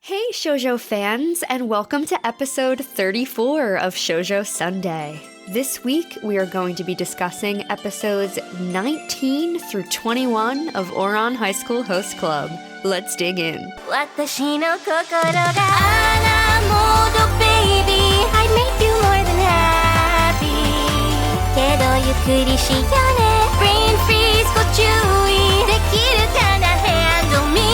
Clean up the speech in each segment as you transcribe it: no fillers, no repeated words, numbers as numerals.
Hey Shoujo fans, and welcome to episode 34 of Shoujo Sundae. This week, we are going to be discussing episodes 19 through 21 of Ouran High School Host Club. Let's dig in. Watashi no kokoro ga Alamode baby, I'd make you more than happy. Kedo yukuri shiyone, brain freeze, go chewy. Dekiru kana handle me.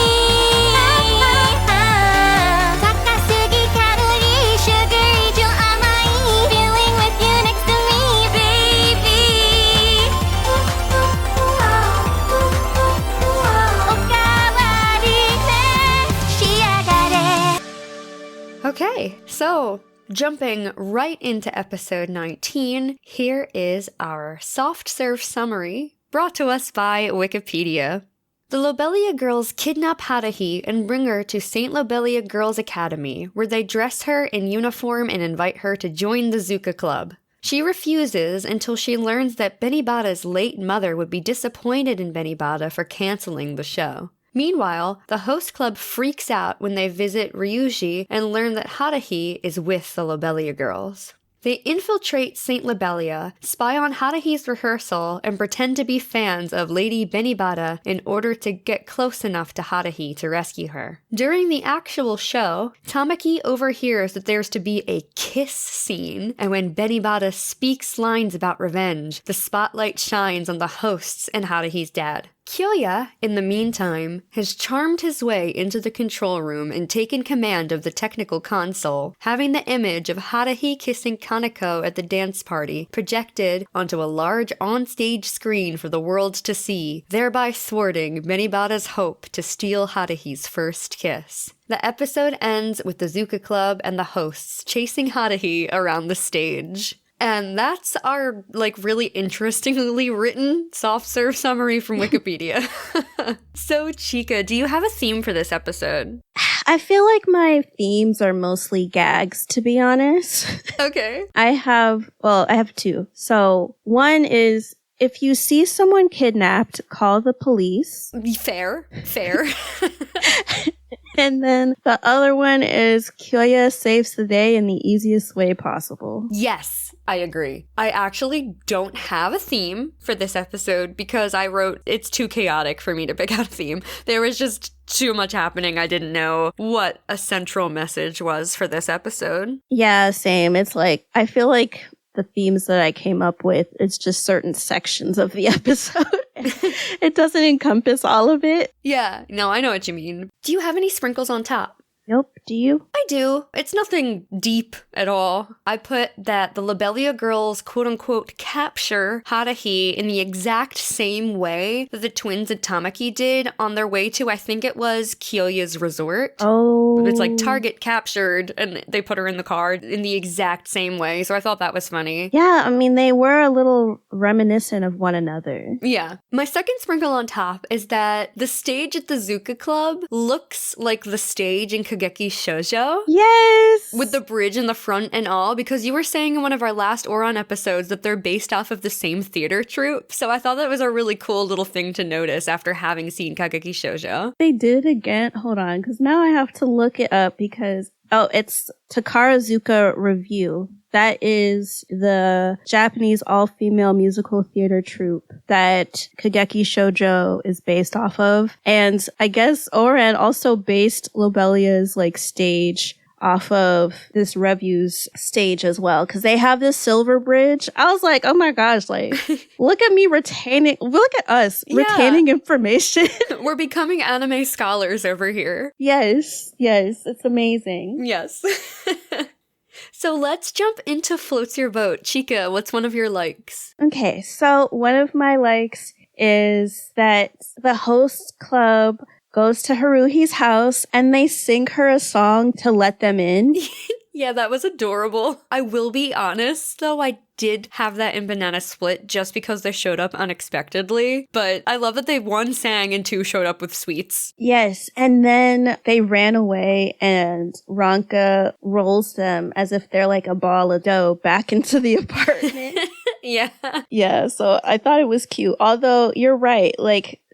Takasugi calorie, sugary, jo amai. Feeling with you next to me, baby. Okawari ne, shiagare. Okay, so jumping right into episode 19, here is our soft serve summary brought to us by Wikipedia. The Lobelia girls kidnap Haruhi and bring her to St. Lobelia Girls Academy, where they dress her in uniform and invite her to join the Zuka Club. She refuses until she learns that Benibada's late mother would be disappointed in Benibada for canceling the show. Meanwhile, the host club freaks out when they visit Ryuji and learn that Haruhi is with the Lobelia girls. They infiltrate St. Lobelia, spy on Haruhi's rehearsal, and pretend to be fans of Lady Benibada in order to get close enough to Haruhi to rescue her. During the actual show, Tamaki overhears that there's to be a kiss scene, and when Benibada speaks lines about revenge, the spotlight shines on the hosts and Haruhi's dad. Kyoya, in the meantime, has charmed his way into the control room and taken command of the technical console, having the image of Haruhi kissing Kaneko at the dance party projected onto a large on-stage screen for the world to see, thereby thwarting Benibada's hope to steal Haruhi's first kiss. The episode ends with the Zuka Club and the hosts chasing Haruhi around the stage. And that's our, really interestingly written soft serve summary from Wikipedia. So, Chika, do you have a theme for this episode? I feel like my themes are mostly gags, to be honest. Okay. I have two. So, one is, if you see someone kidnapped, call the police. Fair. And then the other one is Kyoya saves the day in the easiest way possible. Yes, I agree. I actually don't have a theme for this episode because I wrote it's too chaotic for me to pick out a theme. There was just too much happening. I didn't know what a central message was for this episode. Yeah, same. It's like, I feel like the themes that I came up with, it's just certain sections of the episode. It doesn't encompass all of it. Yeah, no, I know what you mean. Do you have any sprinkles on top? Nope. Do you? I do. It's nothing deep at all. I put that the Lobelia girls quote-unquote capture Haruhi in the exact same way that the twins at Tamaki did on their way to, I think it was, Kyoya's resort. Oh. It's like target captured, and they put her in the car in the exact same way, so I thought that was funny. Yeah, I mean, they were a little reminiscent of one another. Yeah. My second sprinkle on top is that the stage at the Zuka Club looks like the stage in Kageki Shoujo. Yes! With the bridge in the front and all, because you were saying in one of our last Ouran episodes that they're based off of the same theater troupe, so I thought that was a really cool little thing to notice after having seen Kageki Shoujo. They did it again. Hold on, because now I have to look it up because, it's Takarazuka Review. That is the Japanese all-female musical theater troupe that Kageki Shoujo is based off of. And I guess Ouran also based Lobelia's stage off of this review's stage as well, because they have this silver bridge. I was like, oh my gosh, look at me look at us retaining information. We're becoming anime scholars over here. Yes, it's amazing. Yes. So let's jump into Floats Your Boat. Chika, what's one of your likes? Okay, so one of my likes is that the host club goes to Haruhi's house and they sing her a song to let them in. Yeah, that was adorable. I will be honest, though, I did have that in Banana Split just because they showed up unexpectedly. But I love that they, one, sang and two, showed up with sweets. Yes, and then they ran away and Ranka rolls them as if they're like a ball of dough back into the apartment. Yeah. Yeah, so I thought it was cute. Although, you're right,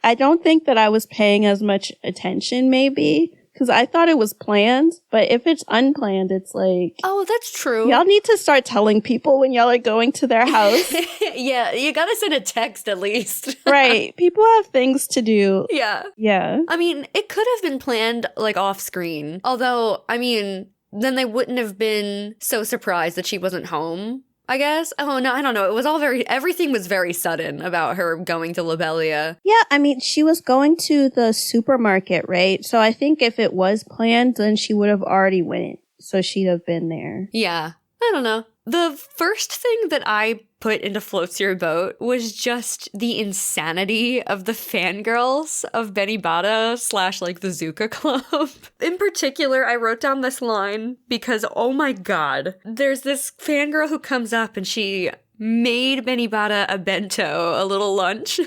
I don't think that I was paying as much attention, maybe, because I thought it was planned, but if it's unplanned, it's like... Oh, that's true. Y'all need to start telling people when y'all are going to their house. Yeah, you gotta send a text at least. Right. People have things to do. Yeah. Yeah. I mean, it could have been planned, like, off-screen. Although, I mean, then they wouldn't have been so surprised that she wasn't home, I guess. Oh, no, I don't know. It was all everything was very sudden about her going to Lobelia. Yeah, I mean, she was going to the supermarket, right? So I think if it was planned, then she would have already went. So she'd have been there. Yeah. I don't know. The first thing that I put into Floats Your Boat was just the insanity of the fangirls of Benibata / like the Zuka Club. In particular, I wrote down this line because, oh my god, there's this fangirl who comes up and she made Benibata a bento, a little lunch,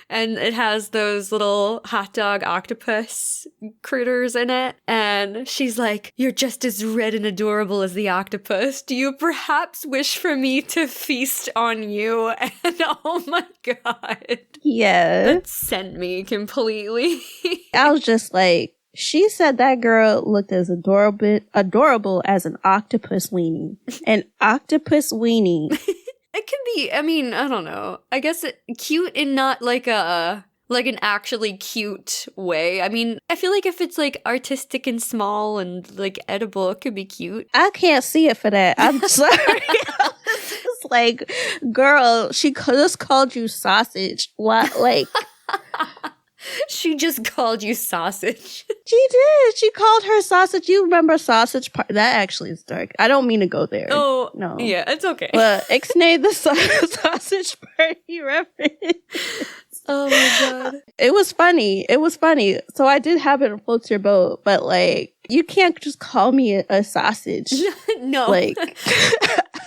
and it has those little hot dog octopus critters in it. And she's like, "You're just as red and adorable as the octopus. Do you perhaps wish for me to feast on you?" And oh my god. Yeah. That sent me completely. I was just like, she said that girl looked as adorable as an octopus weenie. An octopus weenie. It can be, I mean, I don't know. I guess cute in not like an actually cute way. I mean, I feel like if it's like artistic and small and like edible, it could be cute. I can't see it for that. I'm sorry. It's like, girl, she just called you sausage. What? Like... She just called you sausage. She did. She called her sausage. You remember sausage party? That actually is dark. I don't mean to go there. Oh, no. Yeah, it's okay. But ixnay the sausage party reference. Oh my god. It was funny. It was funny. So I did have it in Floats Your Boat, but like, you can't just call me a sausage. No. Like...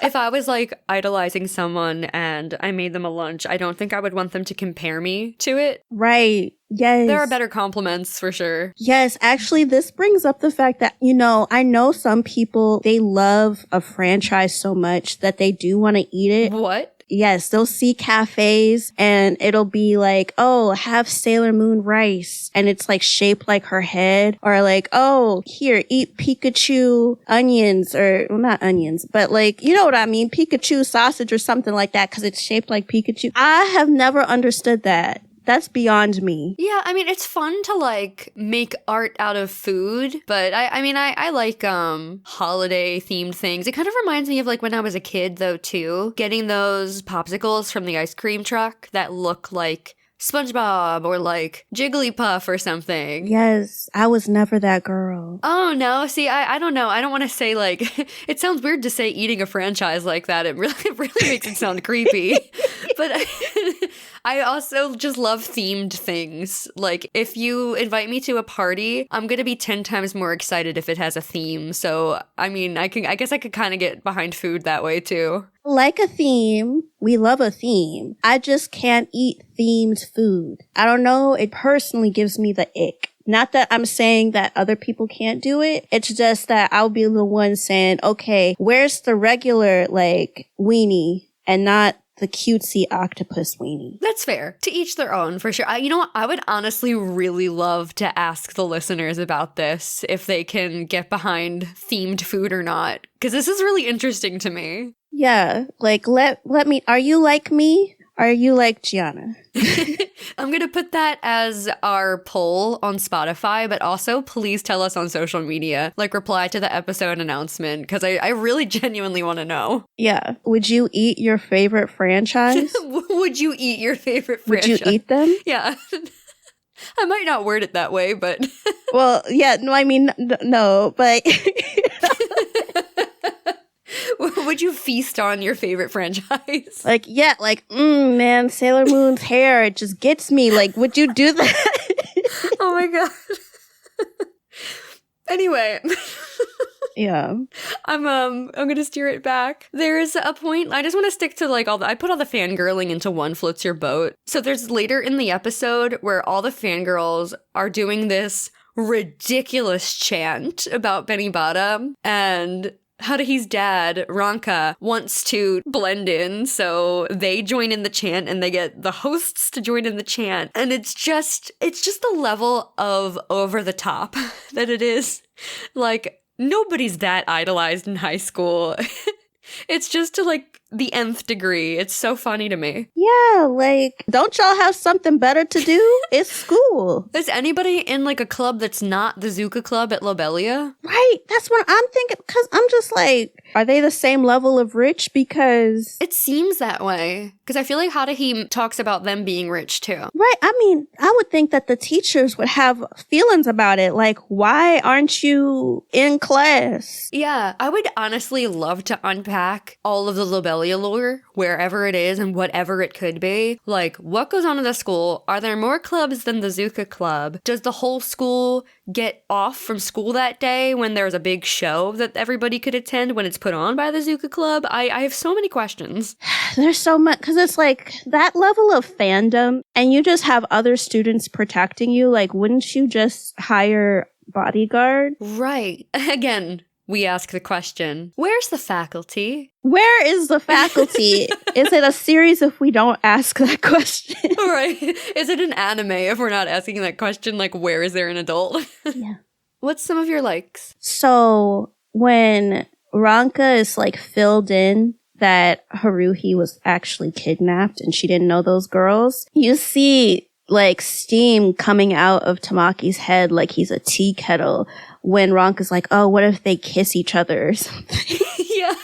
If I was like idolizing someone and I made them a lunch, I don't think I would want them to compare me to it. Right. Yes. There are better compliments for sure. Yes. Actually, this brings up the fact that, you know, I know some people, they love a franchise so much that they do want to eat it. What? Yes, they'll see cafes and it'll be like, oh, have Sailor Moon rice. And it's like shaped like her head. Or like, oh, here, eat Pikachu onions. Or, well, not onions, but like, you know what I mean? Pikachu sausage or something like that because it's shaped like Pikachu. I have never understood that. That's beyond me. Yeah, I mean, it's fun to, like, make art out of food, but I like, holiday-themed things. It kind of reminds me of, like, when I was a kid, though, too. Getting those popsicles from the ice cream truck that look like SpongeBob or, like, Jigglypuff or something. Yes, I was never that girl. Oh, no. See, I don't know. I don't want to say, like, it sounds weird to say eating a franchise like that. It really makes it sound creepy. But I also just love themed things. Like, if you invite me to a party, I'm going to be 10 times more excited if it has a theme. So, I mean, I guess I could kind of get behind food that way, too. Like a theme. We love a theme. I just can't eat themed food. I don't know. It personally gives me the ick. Not that I'm saying that other people can't do it. It's just that I'll be the one saying, okay, where's the regular, like, weenie and not the cutesy octopus weenie? That's fair. To each their own, for sure. You know what? I would honestly really love to ask the listeners about this, if they can get behind themed food or not, because this is really interesting to me. Yeah, like, let me, are you like me? Are you like Giana? I'm going to put that as our poll on Spotify, but also please tell us on social media, like reply to the episode announcement, because I really genuinely want to know. Yeah. Would you eat your favorite franchise? Would you eat your favorite franchise? Would you eat them? Yeah. I might not word it that way, but... Well, yeah, no, I mean, no, but... Would you feast on your favorite franchise? Like, yeah, like, man, Sailor Moon's hair, it just gets me. Like, would you do that? Oh my god. Anyway. Yeah. I'm gonna steer it back. There's a point, I just want to stick to like I put all the fangirling into one Floats Your Boat. So there's later in the episode where all the fangirls are doing this ridiculous chant about Benibata, and Haruhi's dad, Ranka, wants to blend in, so they join in the chant and they get the hosts to join in the chant. And it's just the level of over the top that it is. Like, nobody's that idolized in high school. It's just to like the nth degree. It's so funny to me. Yeah, like, don't y'all have something better to do? It's school. Is anybody in like a club that's not the Zuka Club at Lobelia? Right, that's what I'm thinking, because I'm just like, are they the same level of rich? Because it seems that way. Because I feel like Haruhi talks about them being rich too. Right, I mean, I would think that the teachers would have feelings about it. Like, why aren't you in class? Yeah, I would honestly love to unpack all of the Lobelia lore, wherever it is and whatever it could be. Like, what goes on in the school? Are there more clubs than the Zuka Club? Does the whole school get off from school that day when there's a big show that everybody could attend when it's put on by the Zuka Club? I have so many questions. There's so much, because it's like that level of fandom, and you just have other students protecting you. Like, wouldn't you just hire bodyguard? Right. Again, we ask the question, where's the faculty? Where is the faculty? Is it a series if we don't ask that question? Right. Is it an anime if we're not asking that question? Like, where is there an adult? Yeah. What's some of your likes? So when Ranka is like filled in that Haruhi was actually kidnapped and she didn't know those girls, you see like steam coming out of Tamaki's head like he's a tea kettle when Ranka's like, oh, what if they kiss each other or something? Yeah.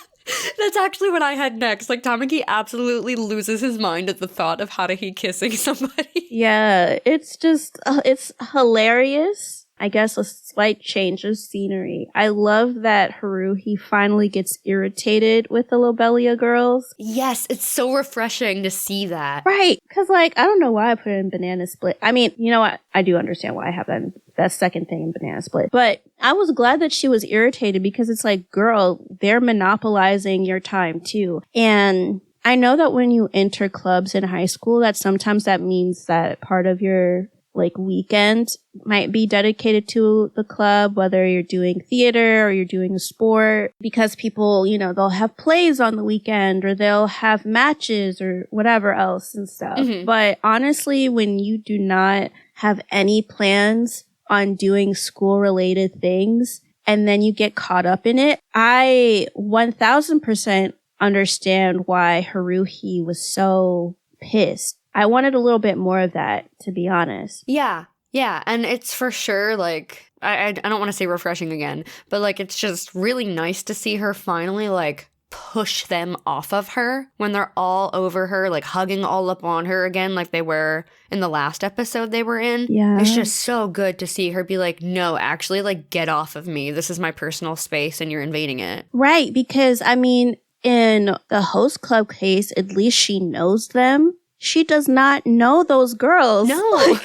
That's actually what I had next. Like, Tamaki absolutely loses his mind at the thought of Haruhi kissing somebody. Yeah, it's just, it's hilarious. I guess a slight change of scenery. I love that Haruhi finally gets irritated with the Lobelia girls. Yes, it's so refreshing to see that. Right, because like, I don't know why I put it in Banana Split. I mean, you know what? I do understand why I have that second thing in Banana Split. But I was glad that she was irritated because it's like, girl, they're monopolizing your time too. And I know that when you enter clubs in high school, that sometimes that means that part of your like weekend might be dedicated to the club, whether you're doing theater or you're doing a sport, because people, you know, they'll have plays on the weekend or they'll have matches or whatever else and stuff. Mm-hmm. But honestly, when you do not have any plans on doing school related things and then you get caught up in it, I 1000% understand why Haruhi was so pissed. I wanted a little bit more of that, to be honest. Yeah. And it's for sure, like, I don't want to say refreshing again, but, like, it's just really nice to see her finally, like, push them off of her when they're all over her, like, hugging all up on her again, like they were in the last episode they were in. Yeah. It's just so good to see her be like, no, actually, like, get off of me. This is my personal space and you're invading it. Right, because, I mean, in the host club case, at least she knows them. She does not know those girls. No.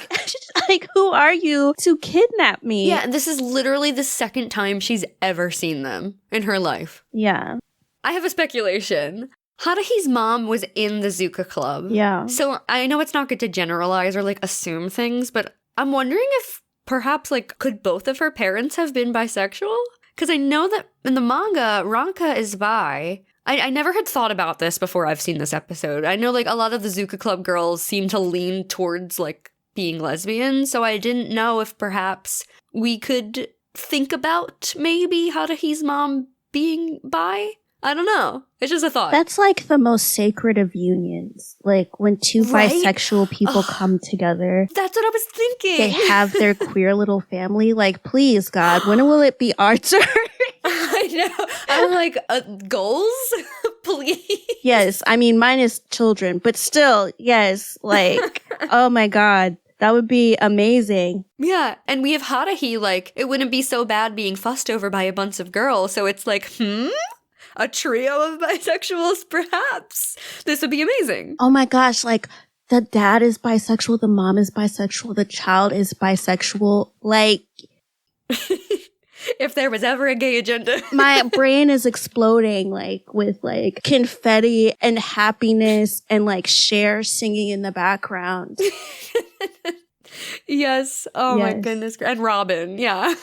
Like, who are you to kidnap me? Yeah, and this is literally the second time she's ever seen them in her life. Yeah. I have a speculation. Haruhi's mom was in the Zuka Club. Yeah. So I know it's not good to generalize or, like, assume things, but I'm wondering if perhaps, like, could both of her parents have been bisexual? Because I know that in the manga, Ranka is bi. I never had thought about this before I've seen this episode. I know, like, a lot of the Zuka Club girls seem to lean towards, like, being lesbian, so I didn't know if perhaps we could think about maybe Haruhi's mom being bi. I don't know. It's just a thought. That's like the most sacred of unions. Like when two bisexual people come together. That's what I was thinking. They have their queer little family. Like, please, God, when will it be our turn? I know. I'm like, goals? Please. Yes. I mean, mine is children, but still, yes. Like, oh my God. That would be amazing. Yeah, and we have Haruhi, like, it wouldn't be so bad being fussed over by a bunch of girls, so it's like, a trio of bisexuals, perhaps. This would be amazing. Oh my gosh, like, the dad is bisexual, the mom is bisexual, the child is bisexual, like... If there was ever a gay agenda. My brain is exploding, like, with, like, confetti and happiness and, like, Cher singing in the background. Yes. Oh my Yes. goodness. And Robin. Yeah.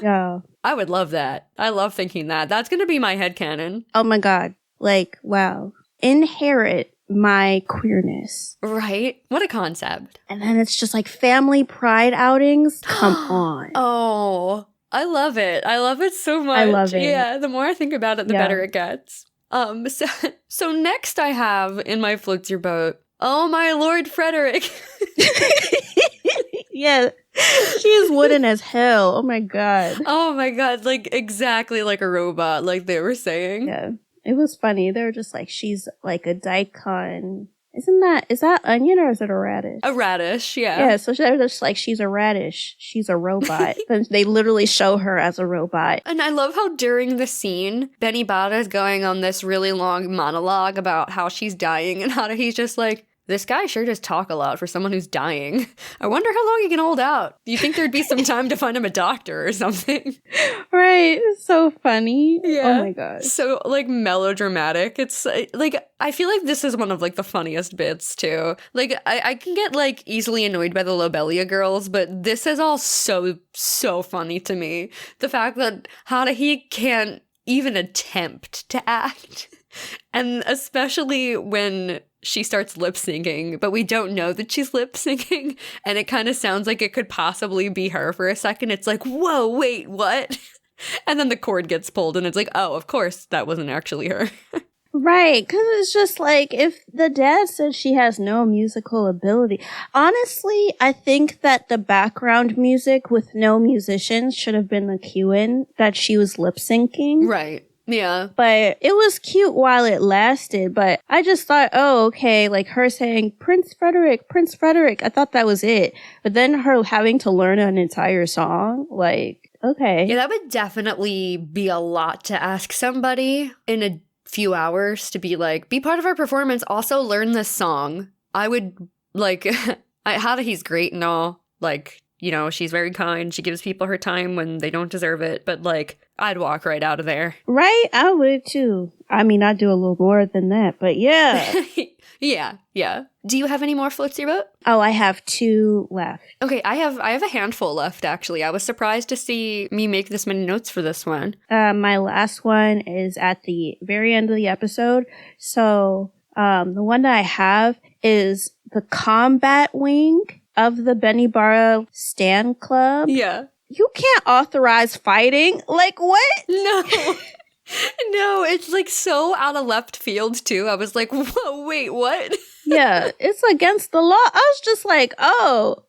Yeah. I would love that. I love thinking that. That's going to be my headcanon. Oh my god. Like, wow. Inherit my queerness. Right? What a concept. And then it's just like family pride outings. Come on. Oh, I love it. I love it so much. I love it. Yeah, the more I think about it, the Yeah. better it gets. So next I have in my floats your boat, oh my Lord Frederick. Yeah. She is wooden as hell. Oh my god. Oh my god, like exactly like a robot, like they were saying. Yeah. It was funny. They were just like, she's like a daikon. Is that onion or is it a radish? A radish, yeah. Yeah, so they're just like, she's a radish. She's a robot. And they literally show her as a robot. And I love how during the scene, Benny Bada is going on this really long monologue about how she's dying and how he's just like, this guy sure does talk a lot for someone who's dying. I wonder how long he can hold out. Do you think there'd be some time to find him a doctor or something? Right. It's so funny. Yeah. Oh my god. So, like, melodramatic. It's, like, I feel like this is one of, like, the funniest bits, too. Like, I can get, like, easily annoyed by the Lobelia girls, but this is all so, so funny to me. The fact that Haruhi can't even attempt to act. And especially when she starts lip syncing, but we don't know that she's lip syncing, and it kind of sounds like it could possibly be her for a second. It's like, whoa, wait, what? And then the cord gets pulled, and it's like, oh, of course, that wasn't actually her. Right, because it's just like, if the dad says she has no musical ability, honestly, I think that the background music with no musicians should have been the cue-in that she was lip syncing. Right. Yeah. But it was cute while it lasted, but I just thought, oh, okay, like her saying, Prince Frederick, I thought that was it. But then her having to learn an entire song, like, okay. Yeah, that would definitely be a lot to ask somebody in a few hours to be like, be part of our performance, also learn this song. I would, like, Haruhi's great and all, like, you know, she's very kind. She gives people her time when they don't deserve it. But, like, I'd walk right out of there. Right? I would, too. I mean, I'd do a little more than that, but yeah. Yeah. Do you have any more floats your boat? Oh, I have 2 left. Okay, I have a handful left, actually. I was surprised to see me make this many notes for this one. My last one is at the very end of the episode. So, the one that I have is the combat wing of the Benibara Stan Club. Yeah. You can't authorize fighting. Like, what? No. No, it's like so out of left field too. I was like, whoa, wait, what? Yeah, it's against the law. I was just like, oh,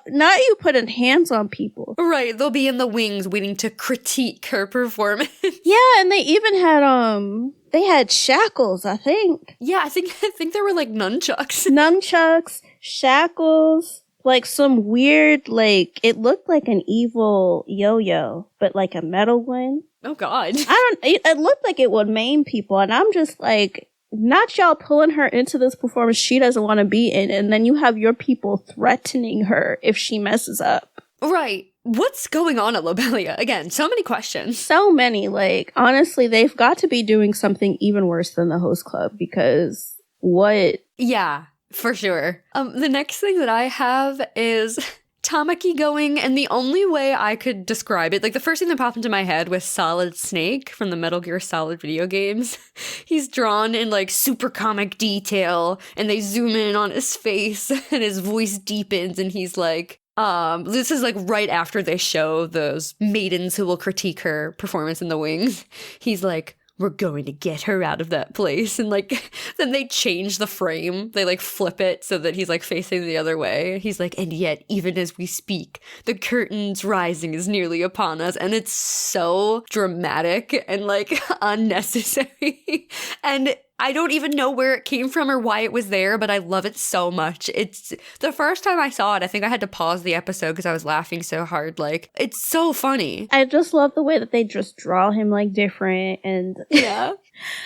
now you putting hands on people. Right, they'll be in the wings waiting to critique her performance. Yeah, and they even had, they had shackles, I think. Yeah, I think there were like nunchucks. Nunchucks, shackles, like some weird, like, it looked like an evil yo-yo, but like a metal one. Oh, God. It looked like it would maim people, and I'm just like, not y'all pulling her into this performance she doesn't want to be in, and then you have your people threatening her if she messes up. Right. What's going on at Lobelia? Again, so many questions. So many. Like, honestly, they've got to be doing something even worse than the host club, because what? Yeah, for sure. The next thing that I have is Tamaki going, and the only way I could describe it, like the first thing that popped into my head was Solid Snake from the Metal Gear Solid video games. He's drawn in like super comic detail, and they zoom in on his face, and his voice deepens, and he's like, this is like right after they show those maidens who will critique her performance in the wings. He's like, we're going to get her out of that place. And like, then they change the frame. They like flip it so that he's like facing the other way. He's like, and yet, even as we speak, the curtain's rising is nearly upon us. And it's so dramatic and like unnecessary. And I don't even know where it came from or why it was there, but I love it so much. It's the first time I saw it, I think I had to pause the episode because I was laughing so hard. Like, it's so funny. I just love the way that they just draw him like different, and Yeah.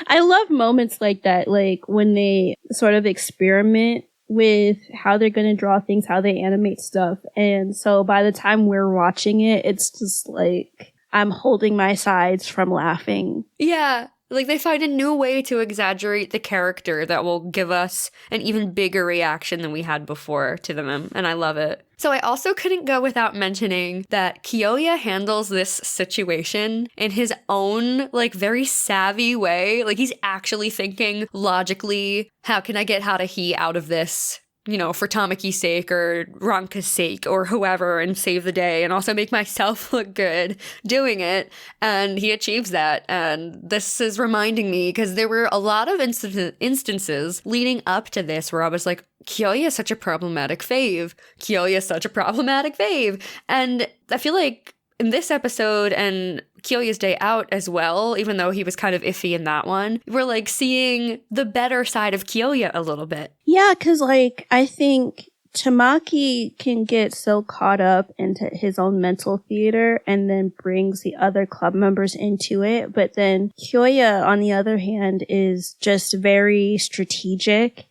I love moments like that, like when they sort of experiment with how they're going to draw things, how they animate stuff. And so by the time we're watching it, it's just like I'm holding my sides from laughing. Yeah. Like, they find a new way to exaggerate the character that will give us an even bigger reaction than we had before to them, and I love it. So I also couldn't go without mentioning that Kyoya handles this situation in his own, like, very savvy way. Like, he's actually thinking logically, how can I get Haruhi out of this? You know, for Tamaki's sake or Ranka's sake or whoever, and save the day and also make myself look good doing it. And he achieves that. And this is reminding me, because there were a lot of instances leading up to this where I was like, Kyoya is such a problematic fave. Kyoya is such a problematic fave. And I feel like in this episode and Kyoya's Day Out as well, even though he was kind of iffy in that one, we're like seeing the better side of Kyoya a little bit. Yeah, because like I think Tamaki can get so caught up into his own mental theater and then brings the other club members into it. But then Kyoya, on the other hand, is just very strategic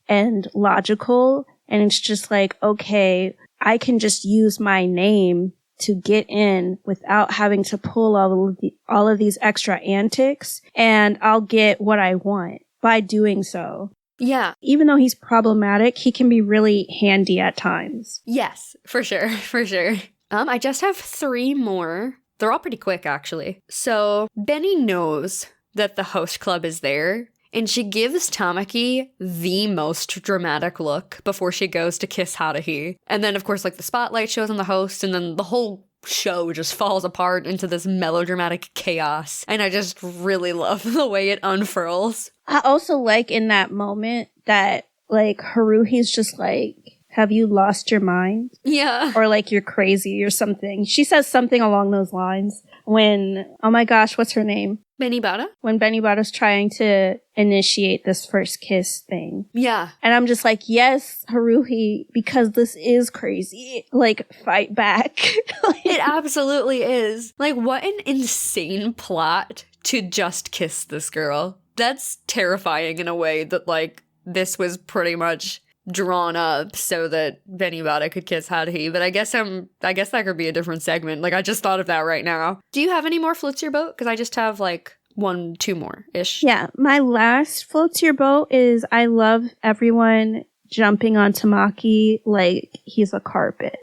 and logical. And it's just like, okay, I can just use my name to get in without having to pull all of these extra antics, and I'll get what I want by doing so. Yeah. Even though he's problematic, he can be really handy at times. Yes, for sure, for sure. I just have 3 more. They're all pretty quick, actually. So Benny knows that the host club is there, and she gives Tamaki the most dramatic look before she goes to kiss Haruhi. And then, of course, like, the spotlight shows on the host, and then the whole show just falls apart into this melodramatic chaos. And I just really love the way it unfurls. I also like in that moment that, like, Haruhi's just like, have you lost your mind? Yeah. Or like, you're crazy or something. She says something along those lines when, oh my gosh, what's her name? Benibara? When Benibara's trying to initiate this first kiss thing. Yeah. And I'm just like, yes, Haruhi, because this is crazy. Like, fight back. It absolutely is. Like, what an insane plot to just kiss this girl. That's terrifying in a way that, like, this was pretty much drawn up so that Benibara could kiss Haruhi, but I guess that could be a different segment. Like, I just thought of that right now. Do you have any more floats your boat? Because I just have like 1-2 more ish. Yeah, my last floats your boat is I love everyone jumping on Tamaki like he's a carpet.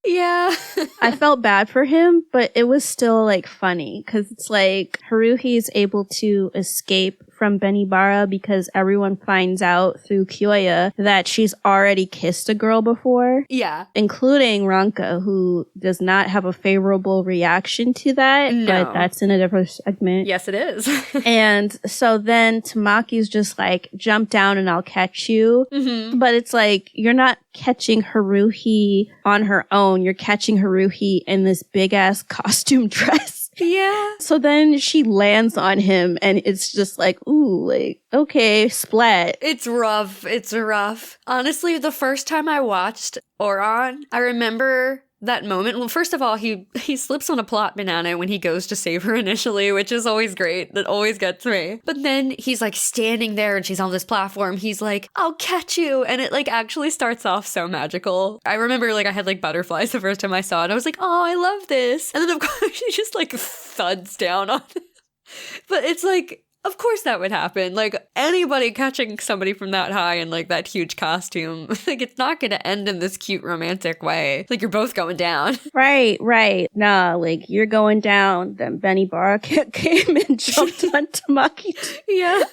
Yeah. I felt bad for him, but it was still like funny because it's like Haruhi is able to escape from Benibara because everyone finds out through Kyoya that she's already kissed a girl before. Yeah. Including Ranka, who does not have a favorable reaction to that, No. but that's in a different segment. Yes, it is. And so then Tamaki's just like, jump down and I'll catch you. Mm-hmm. But it's like, you're not catching Haruhi on her own. You're catching Haruhi in this big ass costume dress. Yeah. So then she lands on him and it's just like, ooh, like, okay, splat. It's rough. It's rough. Honestly, the first time I watched Ouran, I remember that moment. Well, first of all, he slips on a plot banana when he goes to save her initially, which is always great. That always gets me. But then he's like standing there and she's on this platform. He's like, I'll catch you. And it like actually starts off so magical. I remember like I had like butterflies the first time I saw it. I was like, oh, I love this. And then of course she just like thuds down on it. But it's like, of course that would happen. Like, anybody catching somebody from that high in, like, that huge costume, like, it's not going to end in this cute romantic way. Like, you're both going down. Right. Nah, like, you're going down. Then Benibara came and jumped on Tamaki. Yeah.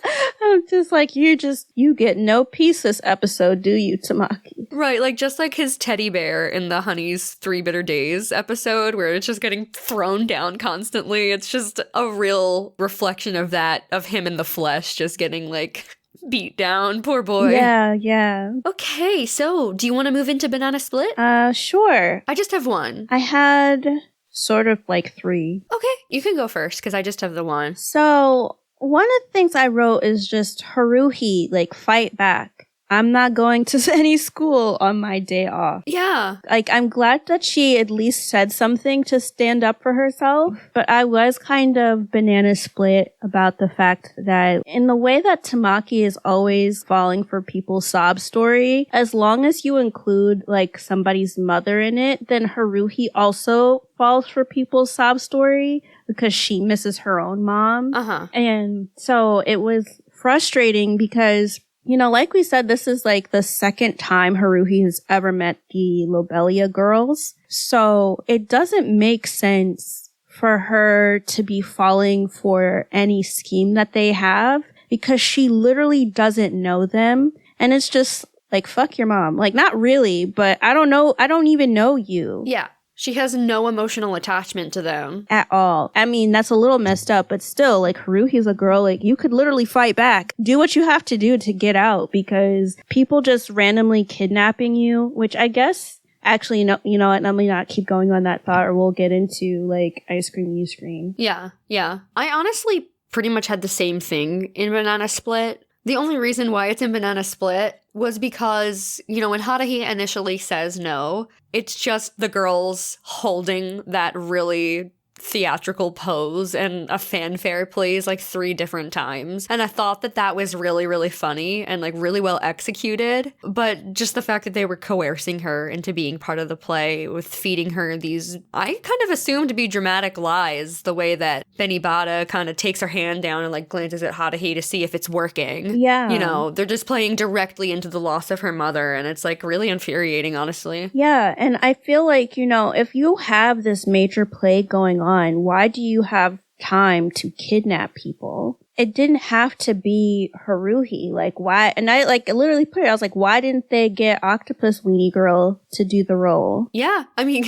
I'm just like, you get no peace this episode, do you, Tamaki? Right, like, just like his teddy bear in the Honey's 3 Bitter Days episode, where it's just getting thrown down constantly. It's just a real reflection of that, of him in the flesh just getting like beat down. Poor boy. Yeah. Okay, so do you want to move into Banana Split? Sure. I just have one. I had sort of like 3. Okay, you can go first because I just have the one. So one of the things I wrote is just Haruhi, like, fight back. I'm not going to any school on my day off. Yeah. Like, I'm glad that she at least said something to stand up for herself, but I was kind of banana split about the fact that in the way that Tamaki is always falling for people's sob story, as long as you include, like, somebody's mother in it, then Haruhi also falls for people's sob story because she misses her own mom. And so it was frustrating because, you know, like we said, this is like the second time Haruhi has ever met the Lobelia girls. So it doesn't make sense for her to be falling for any scheme that they have because she literally doesn't know them. And it's just like, fuck your mom. Like, not really, but I don't know. I don't even know you. Yeah. She has no emotional attachment to them. At all. I mean, that's a little messed up, but still, like, Haruhi's a girl, like, you could literally fight back. Do what you have to do to get out, because people just randomly kidnapping you, which I guess, actually, no, you know what, let me not keep going on that thought, or we'll get into, like, ice cream, you scream. Yeah, yeah. I honestly pretty much had the same thing in Banana Split. The only reason why it's in Banana Split was because, you know, when Haruhi initially says no, it's just the girls holding that really theatrical pose, and a fanfare plays like 3 different times. And I thought that that was really, really funny and like really well executed. But just the fact that they were coercing her into being part of the play with feeding her these, I kind of assumed to be dramatic lies, the way that Benibata kind of takes her hand down and like glances at Haruhi to see if it's working. Yeah. You know, they're just playing directly into the loss of her mother, and it's like really infuriating, honestly. Yeah, and I feel like, you know, if you have this major play going on, why do you have time to kidnap people? It didn't have to be Haruhi. Like, why? And I like literally put it, I was like, why didn't they get Octopus Weenie Girl to do the role? Yeah, I mean,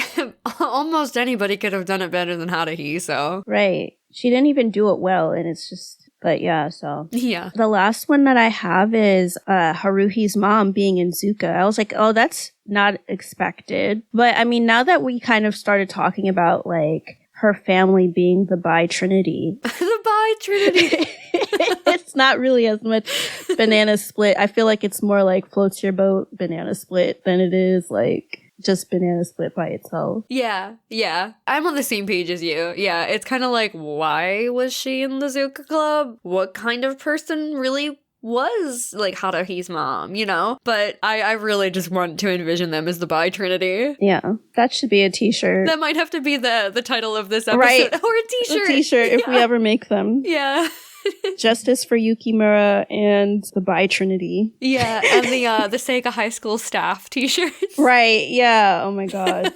almost anybody could have done it better than Haruhi, so. Right. She didn't even do it well, and it's just, but yeah, so. Yeah. The last one that I have is Haruhi's mom being in Zuka. I was like, oh, that's not expected. But I mean, now that we kind of started talking about, like, her family being the bi-Trinity. The bi-Trinity. It's not really as much Banana Split. I feel like it's more like Floats Your Boat Banana Split than it is like just Banana Split by itself. Yeah, yeah. I'm on the same page as you. Yeah, it's kind of like, why was she in the Zuka Club? What kind of person really was like Haruhi's mom, you know? But I really just want to envision them as the bi-Trinity. Yeah, that should be a t-shirt. That might have to be the title of this episode. Right. Or a t-shirt. A t-shirt if we ever make them. Yeah. Justice for Yukimura and the bi-Trinity. Yeah, and the Sega High School staff t-shirts. Right, yeah. Oh my god.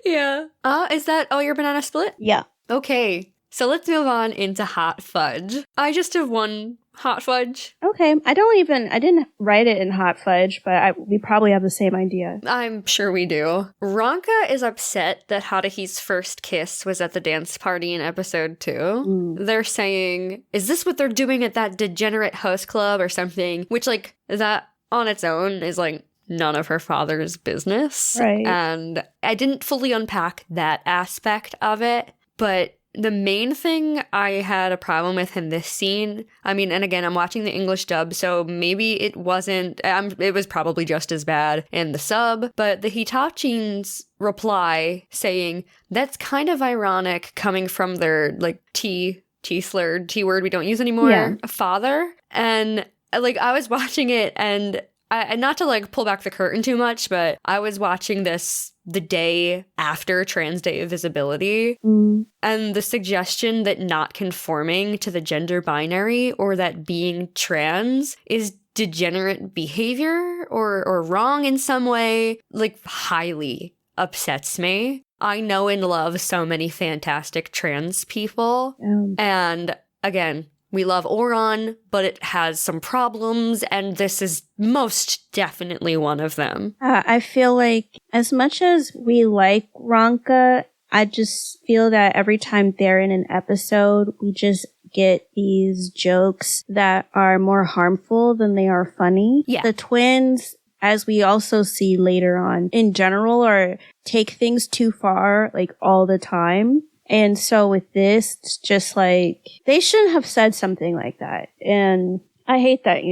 Yeah. Is that all your Banana Split? Yeah. Okay, so let's move on into Hot Fudge. I just have one Hot Fudge. Okay, I didn't write it in Hot Fudge, but we probably have the same idea. I'm sure we do. Ranka is upset that Haruhi's first kiss was at the dance party in episode 2. They're saying, is this what they're doing at that degenerate host club or something? Which, like, that on its own is, like, none of her father's business. Right. And I didn't fully unpack that aspect of it, but the main thing I had a problem with in this scene, I mean, and again, I'm watching the English dub, so maybe it wasn't, it was probably just as bad in the sub, but the Hitachiin's reply saying, that's kind of ironic coming from their, like, T-slurred, T-word we don't use anymore, father. And, like, I was watching it, and not to, like, pull back the curtain too much, but I was watching this the day after Trans Day of Visibility, and the suggestion that not conforming to the gender binary or that being trans is degenerate behavior or wrong in some way, like, highly upsets me. I know and love so many fantastic trans people, and again, we love Ouran, but it has some problems, and this is most definitely one of them. I feel like as much as we like Ranka, I just feel that every time they're in an episode, we just get these jokes that are more harmful than they are funny. Yeah. The twins, as we also see later on, in general, take things too far, like, all the time. And so with this, it's just like, they shouldn't have said something like that. And I hate that,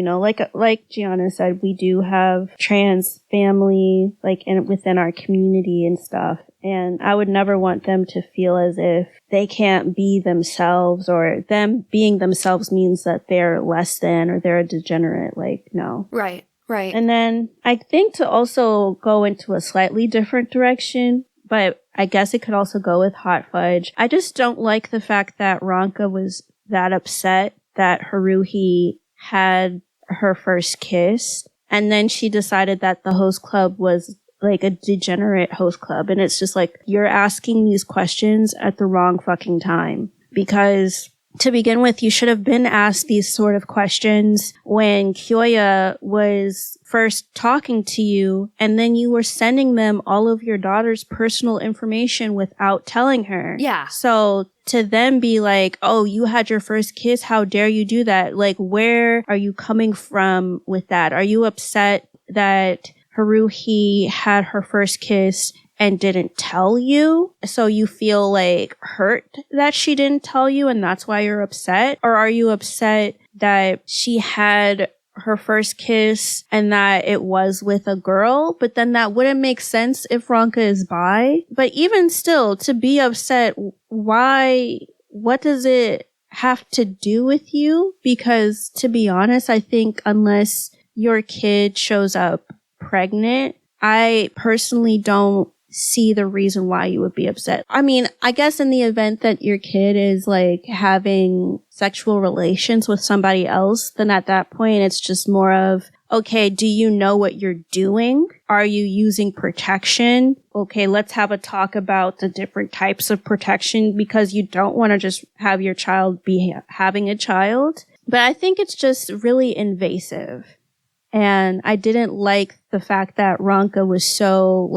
like Gianna said, we do have trans family, within our community and stuff. And I would never want them to feel as if they can't be themselves, or them being themselves means that they're less than or they're a degenerate. No. Right. And then I think to also go into a slightly different direction, but I guess it could also go with Hot Fudge. I just don't like the fact that Ranka was that upset that Haruhi had her first kiss, and then she decided that the host club was a degenerate host club. And it's just you're asking these questions at the wrong fucking time, because to begin with, you should have been asked these sort of questions when Kyoya was first talking to you, and then you were sending them all of your daughter's personal information without telling her. Yeah. So to then be oh, you had your first kiss, how dare you do that? Where are you coming from with that? Are you upset that Haruhi had her first kiss and didn't tell you, so you feel hurt that she didn't tell you and that's why you're upset? Or are you upset that she had her first kiss and that it was with a girl? But then that wouldn't make sense if Ranka is bi. But even still, to be upset, why? What does it have to do with you? Because to be honest, I think unless your kid shows up pregnant, I personally don't see the reason why you would be upset. I mean, I guess in the event that your kid is having sexual relations with somebody else, then at that point it's just more of, okay, do you know what you're doing? Are you using protection? Okay, let's have a talk about the different types of protection, because you don't want to just have your child be having a child. But I think it's just really invasive. And I didn't like the fact that Ranka was so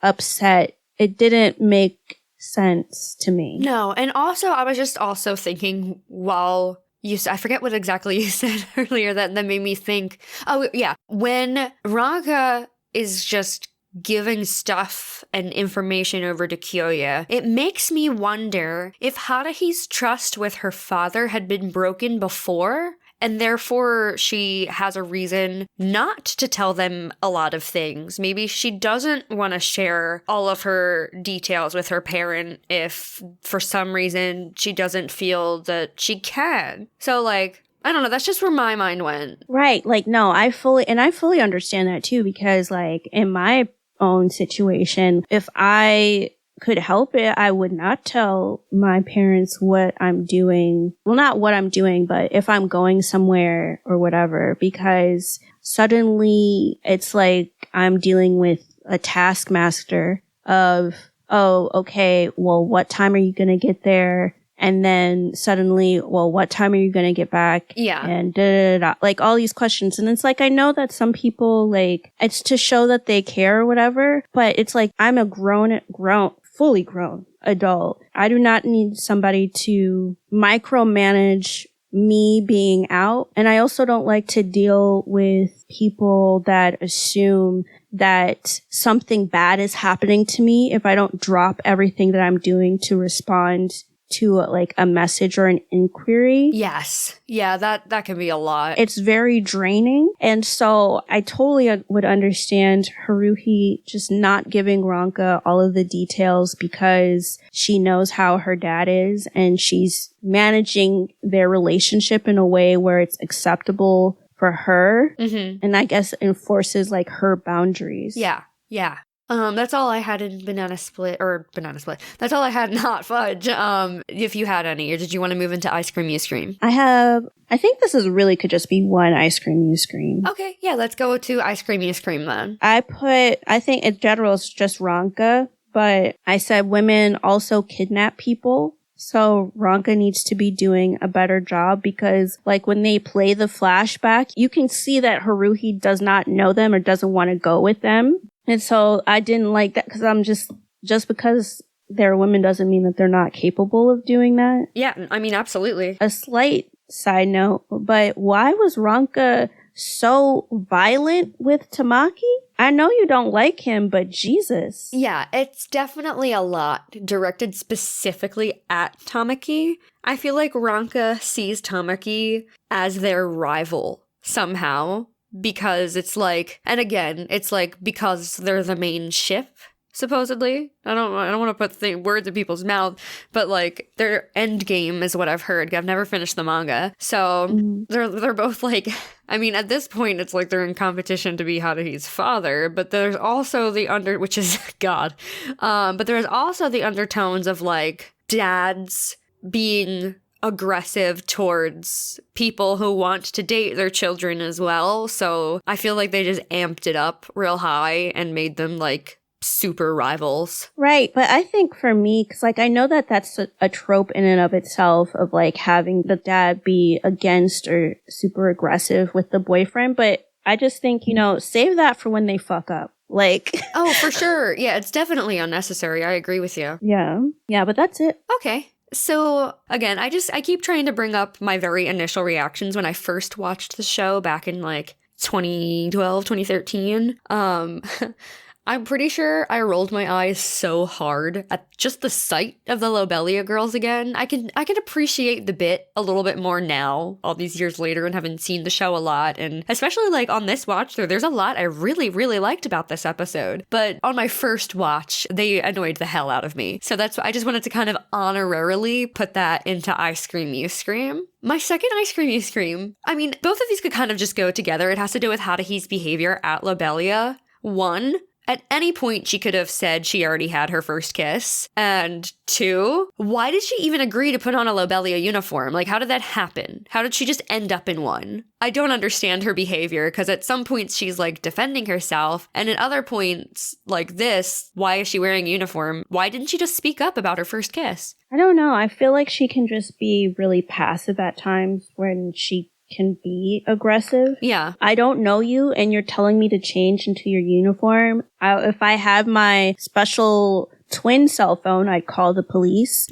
upset. It didn't make sense to me. No, and also I was just also thinking while I forget what exactly you said earlier that made me think. Oh yeah, when Ranka is just giving stuff and information over to Kyoya, it makes me wonder if Haruhi's trust with her father had been broken before, and therefore she has a reason not to tell them a lot of things. Maybe she doesn't want to share all of her details with her parent if for some reason she doesn't feel that she can. So I don't know, that's just where my mind went. Right. No, I fully understand that too, because in my own situation, if I could help it, I would not tell my parents what I'm doing. Well, not what I'm doing, but if I'm going somewhere or whatever, because suddenly it's I'm dealing with a taskmaster of, oh, okay, well, what time are you going to get there? And then suddenly, well, what time are you going to get back? Yeah. And all these questions. And it's I know that some people it's to show that they care or whatever, but it's I'm a fully grown adult. I do not need somebody to micromanage me being out. And I also don't like to deal with people that assume that something bad is happening to me if I don't drop everything that I'm doing to respond to a message or an inquiry. Yes. Yeah, that can be a lot. It's very draining. And so I totally would understand Haruhi just not giving Ranka all of the details, because she knows how her dad is and she's managing their relationship in a way where it's acceptable for her. Mm-hmm. And I guess enforces her boundaries. Yeah. Yeah. That's all I had in Banana Split. That's all I had in Hot Fudge. If you had any, or did you want to move into Ice Cream, You Scream? I think this could just be one Ice Cream, You Scream. Okay, yeah, let's go to Ice Cream, You Scream then. I think in general it's just Ranka, but I said women also kidnap people. So Ranka needs to be doing a better job, because when they play the flashback, you can see that Haruhi does not know them or doesn't want to go with them. And so I didn't like that, because I'm just because they're women doesn't mean that they're not capable of doing that. Yeah, I mean, absolutely. A slight side note, but why was Ranka so violent with Tamaki? I know you don't like him, but Jesus. Yeah, it's definitely a lot directed specifically at Tamaki. I feel like Ranka sees Tamaki as their rival somehow, because it's like, and again, it's like because they're the main ship, supposedly. I don't want to put words in people's mouth, but like their end game is what I've heard. I've never finished the manga, so they're both like. I mean, at this point, it's like they're in competition to be Haruhi's father, but there's also which is God, but there's also the undertones of like dads being aggressive towards people who want to date their children as well. So I feel like they just amped it up real high and made them like super rivals. Right, but I think for me, because like I know that that's a trope in and of itself of like having the dad be against or super aggressive with the boyfriend, but I just think, save that for when they fuck up. Like, oh, for sure. Yeah, it's definitely unnecessary. I agree with you. Yeah, but that's it. Okay. So again, I keep trying to bring up my very initial reactions when I first watched the show back in like 2012, 2013. I'm pretty sure I rolled my eyes so hard at just the sight of the Lobelia girls again. I can appreciate the bit a little bit more now, all these years later, and having seen the show a lot. And especially like on this watch through, there's a lot I really, really liked about this episode. But on my first watch, they annoyed the hell out of me. So that's why I just wanted to kind of honorarily put that into I Scream, You Scream. My second I Scream, You Scream, I mean, both of these could kind of just go together. It has to do with Haruhi's behavior at Lobelia. One, at any point, she could have said she already had her first kiss. And two, why did she even agree to put on a Lobelia uniform? Like, how did that happen? How did she just end up in one? I don't understand her behavior, because at some points she's, like, defending herself. And at other points, like this, why is she wearing a uniform? Why didn't she just speak up about her first kiss? I don't know. I feel like she can just be really passive at times when she can be aggressive. Yeah. I don't know you and you're telling me to change into your uniform. If I had my special twin cell phone, I'd call the police.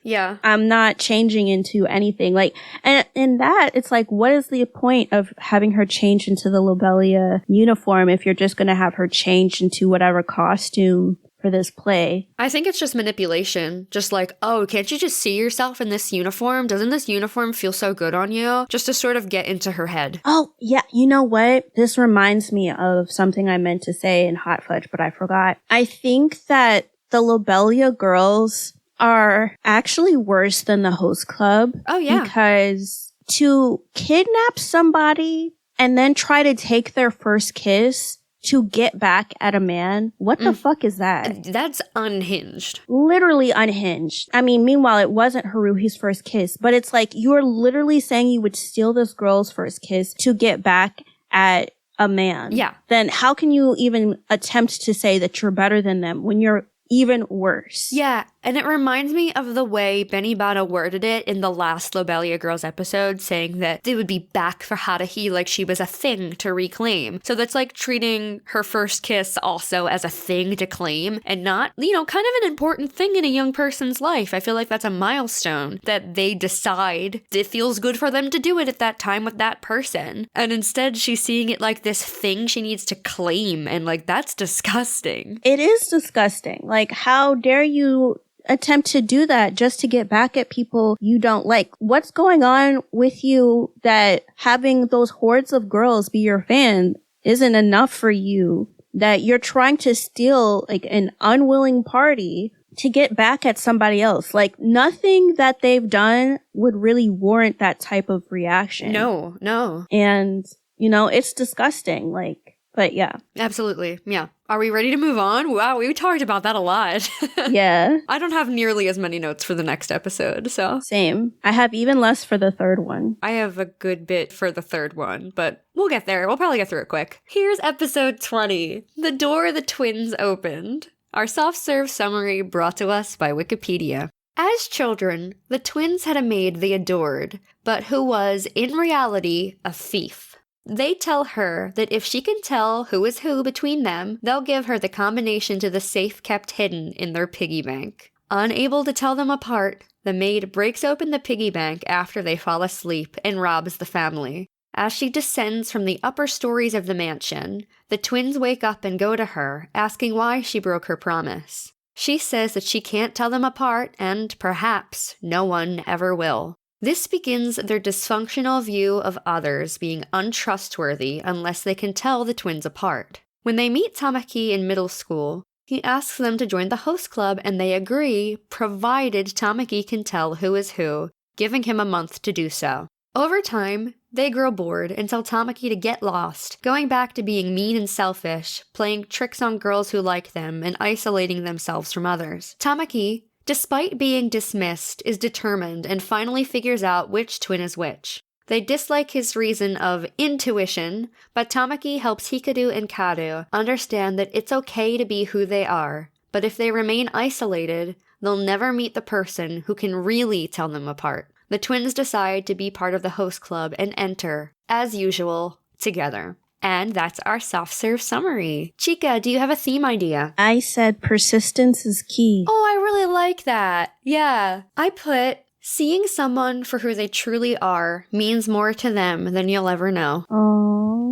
Yeah. I'm not changing into anything. Like, and in that, it's like, what is the point of having her change into the Lobelia uniform if you're just going to have her change into whatever costume for this play? I think it's just manipulation. Just like, oh, can't you just see yourself in this uniform? Doesn't this uniform feel so good on you? Just to sort of get into her head. Oh, yeah. You know what? This reminds me of something I meant to say in Hot Fudge, but I forgot. I think that the Lobelia girls are actually worse than the host club. Oh, yeah. Because to kidnap somebody and then try to take their first kiss to get back at a man, what the fuck is that? That's unhinged. Literally unhinged. I mean, meanwhile, it wasn't Haruhi's first kiss, but it's like you're literally saying you would steal this girl's first kiss to get back at a man. Yeah. Then how can you even attempt to say that you're better than them when you're even worse? Yeah, and it reminds me of the way Benny Bada worded it in the last Lobelia Girls episode, saying that they would be back for Haruhi like she was a thing to reclaim. So that's like treating her first kiss also as a thing to claim and not, kind of an important thing in a young person's life. I feel like that's a milestone that they decide it feels good for them to do it at that time with that person. And instead she's seeing it like this thing she needs to claim, and like that's disgusting. It is disgusting. Like, how dare you attempt to do that just to get back at people you don't like? What's going on with you that having those hordes of girls be your fan isn't enough for you, that you're trying to steal like an unwilling party to get back at somebody else? Like, nothing that they've done would really warrant that type of reaction. No. And, it's disgusting. Like, but yeah. Absolutely. Yeah. Are we ready to move on? Wow, we talked about that a lot. Yeah. I don't have nearly as many notes for the next episode, so. Same. I have even less for the third one. I have a good bit for the third one, but we'll get there. We'll probably get through it quick. Here's episode 20, The Door the Twins Opened. Our soft serve summary brought to us by Wikipedia. As children, the twins had a maid they adored, but who was, in reality, a thief. They tell her that if she can tell who is who between them, they'll give her the combination to the safe kept hidden in their piggy bank. Unable to tell them apart, the maid breaks open the piggy bank after they fall asleep and robs the family. As she descends from the upper stories of the mansion, the twins wake up and go to her, asking why she broke her promise. She says that she can't tell them apart, and perhaps no one ever will. This begins their dysfunctional view of others being untrustworthy unless they can tell the twins apart. When they meet Tamaki in middle school, he asks them to join the host club and they agree, provided Tamaki can tell who is who, giving him a month to do so. Over time, they grow bored and tell Tamaki to get lost, going back to being mean and selfish, playing tricks on girls who like them, and isolating themselves from others. Tamaki, despite being dismissed, is determined and finally figures out which twin is which. They dislike his reason of intuition, but Tamaki helps Hikaru and Karu understand that it's okay to be who they are, but if they remain isolated, they'll never meet the person who can really tell them apart. The twins decide to be part of the host club and enter, as usual, together. And that's our soft serve summary. Chika, do you have a theme idea? I said persistence is key. Oh, I really like that. Yeah. I put, seeing someone for who they truly are means more to them than you'll ever know. Oh.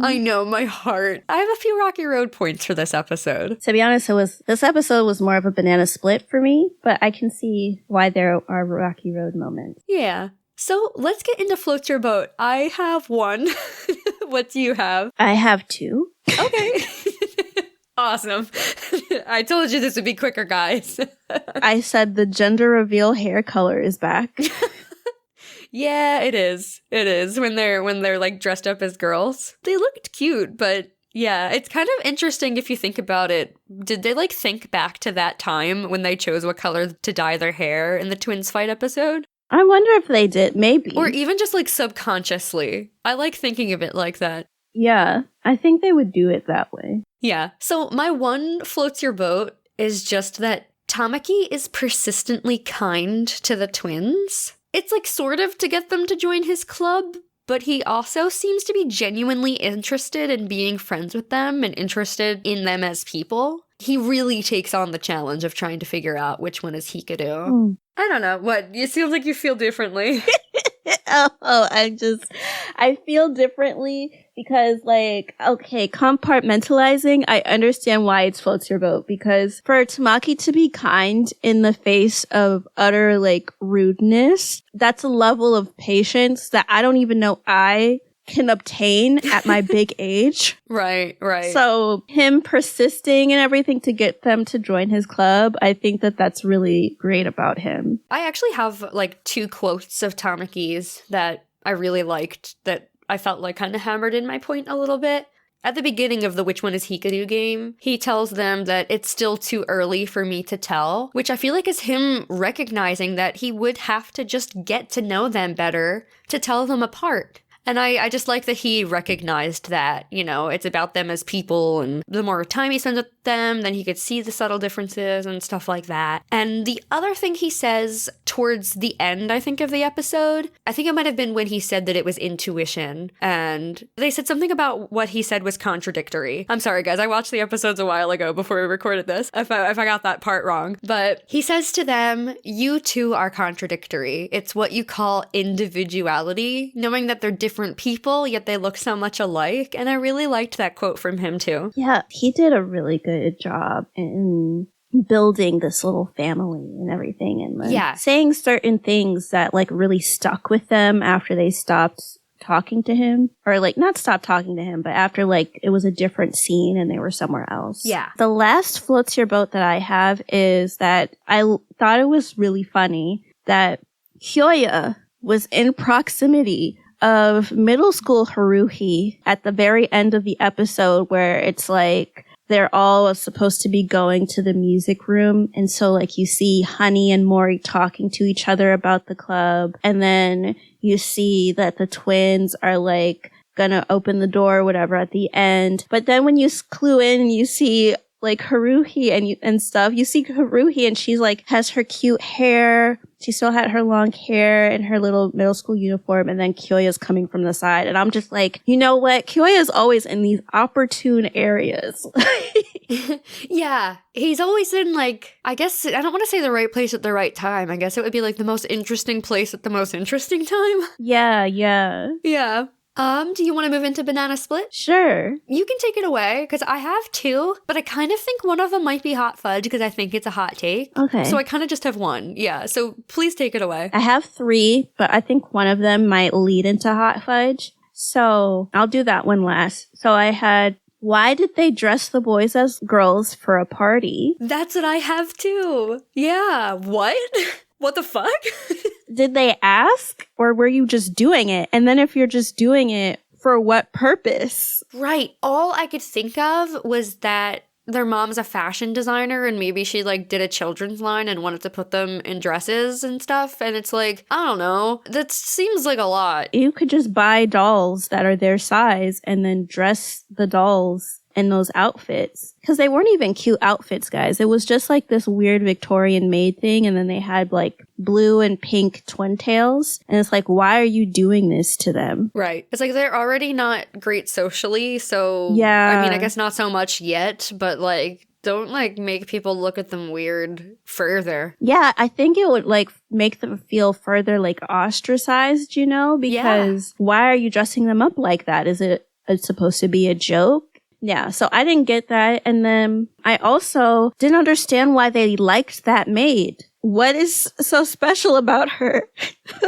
I know, my heart. I have a few Rocky Road points for this episode. To be honest, this episode was more of a banana split for me, but I can see why there are Rocky Road moments. Yeah. So let's get into Floats Your Boat. I have one. What do you have? I have two. Okay. Awesome. I told you this would be quicker, guys. I said the gender reveal hair color is back. Yeah, it is. It is when they're like dressed up as girls. They looked cute, but yeah, it's kind of interesting if you think about it. Did they like think back to that time when they chose what color to dye their hair in the twins fight episode? I wonder if they did, maybe. Or even just like subconsciously. I like thinking of it like that. Yeah, I think they would do it that way. Yeah. So my one floats your boat is just that Tamaki is persistently kind to the twins. It's like sort of to get them to join his club, but he also seems to be genuinely interested in being friends with them and interested in them as people. He really takes on the challenge of trying to figure out which one is Hikaru. I don't know. What? It seems like you feel differently. I feel differently because, like, okay, compartmentalizing, I understand why it's floats your boat, because for Tamaki to be kind in the face of utter, like, rudeness, that's a level of patience that I don't even know I can obtain at my big age. Right. So him persisting and everything to get them to join his club, I think that that's really great about him. I actually have like two quotes of Tamaki's that I really liked that I felt like kind of hammered in my point a little bit. At the beginning of the Which One is Hikaru game, he tells them that it's still too early for me to tell, which I feel like is him recognizing that he would have to just get to know them better to tell them apart. And I just like that he recognized that, you know, it's about them as people, and the more time he spends with them, then he could see the subtle differences and stuff like that. And the other thing he says towards the end, I think, of the episode, I think it might have been when he said that it was intuition, and they said something about what he said was contradictory. I'm sorry, guys, I watched the episodes a while ago before we recorded this, if I got that part wrong. But he says to them, you too are contradictory. It's what you call individuality, knowing that they're different people, yet they look so much alike. And I really liked that quote from him too. Yeah, he did a really good job in building this little family and everything, and like saying certain things that like really stuck with them after they stopped talking to him, or like not stopped talking to him, but after like it was a different scene and they were somewhere else. Yeah. The last floats your boat that I have is that I thought it was really funny that Hyoya was in proximity of middle school Haruhi at the very end of the episode, where it's like they're all supposed to be going to the music room. And so like you see Honey and Mori talking to each other about the club. And then you see that the twins are like gonna open the door or whatever at the end. But then when you clue in and you see like Haruhi and stuff, you see Haruhi and she's like has her cute hair. She still had her long hair and her little middle school uniform, and then Kyoya's coming from the side. And I'm just like, you know what? Kyoya's always in these opportune areas. Yeah, he's always in like, I guess, I don't want to say the right place at the right time. I guess it would be like the most interesting place at the most interesting time. Yeah. Yeah. Do you want to move into banana split? Sure. You can take it away, because I have two, but I kind of think one of them might be hot fudge, because I think it's a hot take. Okay. So I kind of just have one. Yeah, so please take it away. I have 3, but I think one of them might lead into hot fudge. So I'll do that one last. So I had, why did they dress the boys as girls for a party? That's what I have too. Yeah, what? What the fuck? Did they ask, or were you just doing it? And then if you're just doing it, for what purpose? Right. All I could think of was that their mom's a fashion designer and maybe she like did a children's line and wanted to put them in dresses and stuff. And it's like, I don't know. That seems like a lot. You could just buy dolls that are their size and then dress the dolls in those outfits. Because they weren't even cute outfits, guys. It was just like this weird Victorian maid thing. And then they had like blue and pink twin tails. And it's like, why are you doing this to them? Right. It's like they're already not great socially. So, yeah. I mean, I guess not so much yet, but like, don't like make people look at them weird further. Yeah, I think it would like make them feel further like ostracized, you know? Because why are you dressing them up like that? Is it supposed to be a joke? Yeah, so I didn't get that. And then I also didn't understand why they liked that maid. What is so special about her?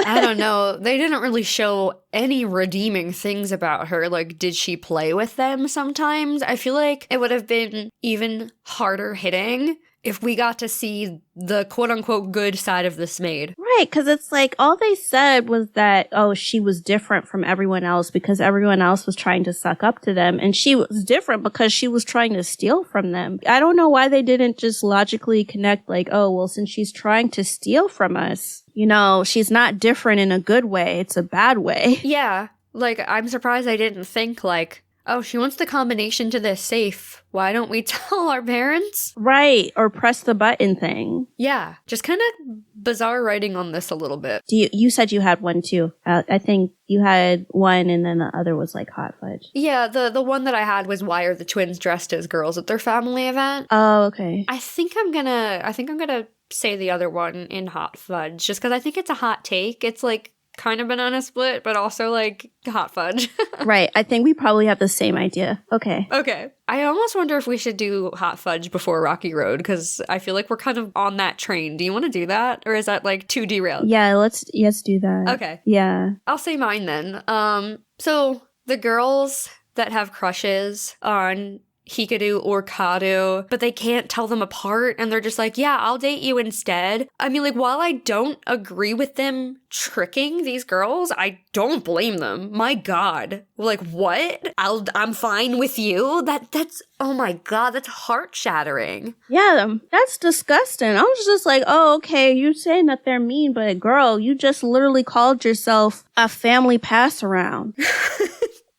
I don't know. They didn't really show any redeeming things about her. Like, did she play with them sometimes? I feel like it would have been even harder hitting if we got to see the quote-unquote good side of this maid. Right, because it's like all they said was that, oh, she was different from everyone else because everyone else was trying to suck up to them. And she was different because she was trying to steal from them. I don't know why they didn't just logically connect like, oh, well, since she's trying to steal from us, you know, she's not different in a good way. It's a bad way. Yeah, like, I'm surprised I didn't think like, oh, she wants the combination to this safe. Why don't we tell our parents? Right, or press the button thing. Yeah, just kind of bizarre writing on this a little bit. You said you had one too. I think you had one and then the other was like hot fudge. Yeah, the one that I had was why are the twins dressed as girls at their family event? Oh, okay. I think I'm gonna say the other one in hot fudge, just because I think it's a hot take. It's like kind of banana split, but also like hot fudge. Right. I think we probably have the same idea. Okay. Okay. I almost wonder if we should do hot fudge before Rocky Road, because I feel like we're kind of on that train. Do you want to do that? Or is that like too derailed? Yeah, let's do that. Okay. Yeah. I'll say mine then. So the girls that have crushes on Hikaru or Karu, but they can't tell them apart, and they're just like, yeah, I'll date you instead. I mean, like, while I don't agree with them tricking these girls, I don't blame them. My God. Like, what? I'm fine with you? That's, oh my God, that's heart-shattering. Yeah, that's disgusting. I was just like, oh, okay, you're saying that they're mean, but girl, you just literally called yourself a family pass-around.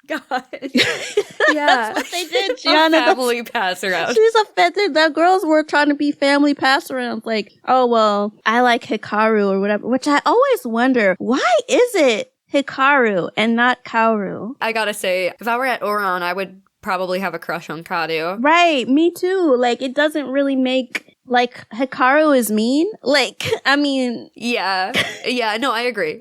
God. Yeah. That's what they did, Giana. Family pass around. She's offended that girls were trying to be family pass arounds. Like, oh, well, I like Hikaru or whatever, which I always wonder, why is it Hikaru and not Kaoru? I gotta say, if I were at Ouran, I would probably have a crush on Karu. Right, me too. Like, it doesn't really make, like, Hikaru is mean. Like, I mean... Yeah, no, I agree.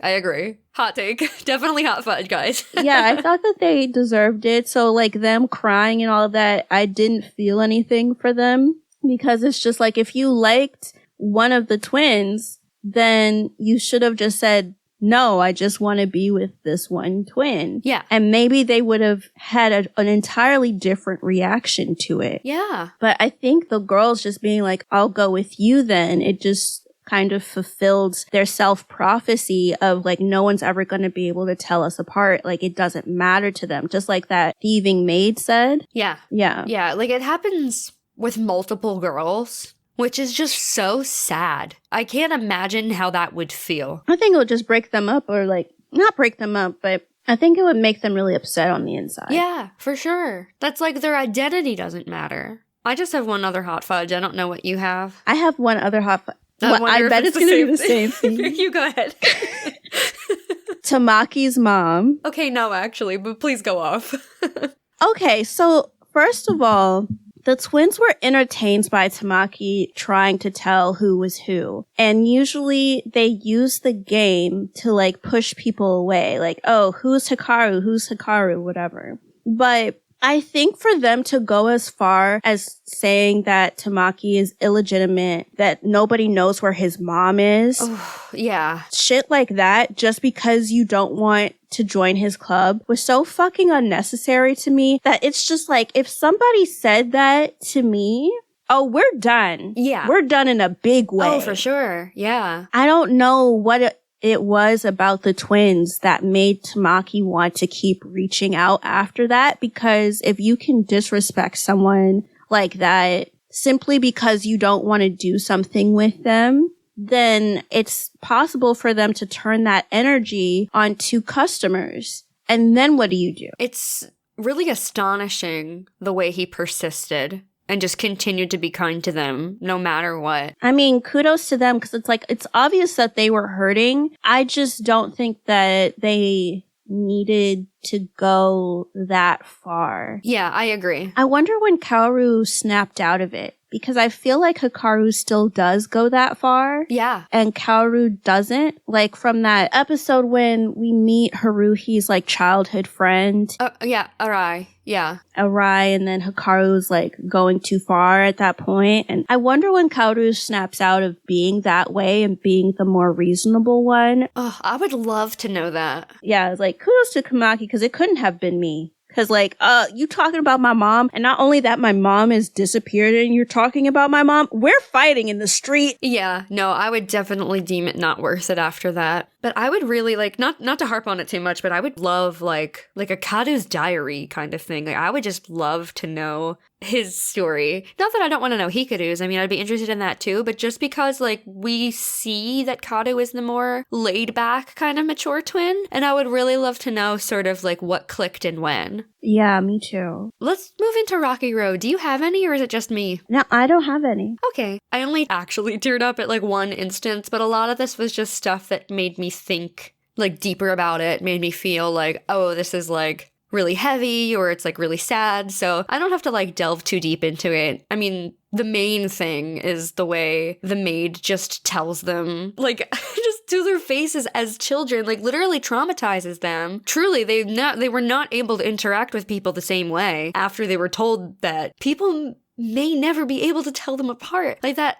Hot take. Definitely hot fudge, guys. Yeah, I thought that they deserved it. So, like, them crying and all of that, I didn't feel anything for them. Because it's just like, if you liked one of the twins, then you should have just said, no, I just want to be with this one twin. Yeah. And maybe they would have had an entirely different reaction to it. Yeah. But I think the girls just being like, I'll go with you then, it just kind of fulfilled their self-prophecy of like, no one's ever going to be able to tell us apart. Like, it doesn't matter to them. Just like that thieving maid said. Yeah. Yeah. Yeah, like it happens with multiple girls, which is just so sad. I can't imagine how that would feel. I think it would just break them up, or like, not break them up, but I think it would make them really upset on the inside. Yeah, for sure. That's like their identity doesn't matter. I just have one other hot fudge. I don't know what you have. I have one other hot fudge. I bet it's going to be the same thing. You go ahead. Tamaki's mom. Okay, no, actually, but please go off. Okay, so first of all, The twins were entertained by Tamaki trying to tell who was who. And usually they use the game to like push people away. Like, oh, who's Hikaru, whatever. But I think for them to go as far as saying that Tamaki is illegitimate, that nobody knows where his mom is. Oh, yeah. Shit like that, just because you don't want to join his club, was so fucking unnecessary to me that it's just like, if somebody said that to me, oh, we're done. Yeah. We're done in a big way. Oh, for sure. Yeah. I don't know what it was about the twins that made Tamaki want to keep reaching out after that, because if you can disrespect someone like that simply because you don't want to do something with them, then it's possible for them to turn that energy onto customers. And then what do you do? It's really astonishing the way he persisted and just continued to be kind to them no matter what. I mean, kudos to them, because it's like, it's obvious that they were hurting. I just don't think that they needed to go that far. Yeah, I agree. I wonder when Kaoru snapped out of it, because I feel like Hikaru still does go that far. Yeah. And Kaoru doesn't. Like from that episode when we meet Haruhi's like childhood friend. Yeah, Arai. Yeah. Arai, and then Hikaru's like going too far at that point. And I wonder when Kaoru snaps out of being that way and being the more reasonable one. Oh, I would love to know that. Yeah, it's like kudos to Kamaki, because it couldn't have been me. Because, like, you talking about my mom, and not only that, my mom has disappeared, and you're talking about my mom. We're fighting in the street. Yeah, no, I would definitely deem it not worth it after that. But I would really, like, not to harp on it too much, but I would love, like a Kadu's diary kind of thing. Like, I would just love to know his story. Not that I don't want to know Hikaru's. I mean, I'd be interested in that too, but just because, like, we see that Kadu is the more laid-back kind of mature twin, and I would really love to know sort of, like, what clicked and when. Yeah, me too. Let's move into Rocky Road. Do you have any, or is it just me? No, I don't have any. Okay. I only actually teared up at, like, one instance, but a lot of this was just stuff that made me think, like, deeper about it, made me feel like, oh, this is, like, really heavy, or it's like really sad, so I don't have to like delve too deep into it. I mean, the main thing is the way the maid just tells them, like, just to their faces as children, like literally traumatizes them. Truly, they were not able to interact with people the same way after they were told that people may never be able to tell them apart. Like that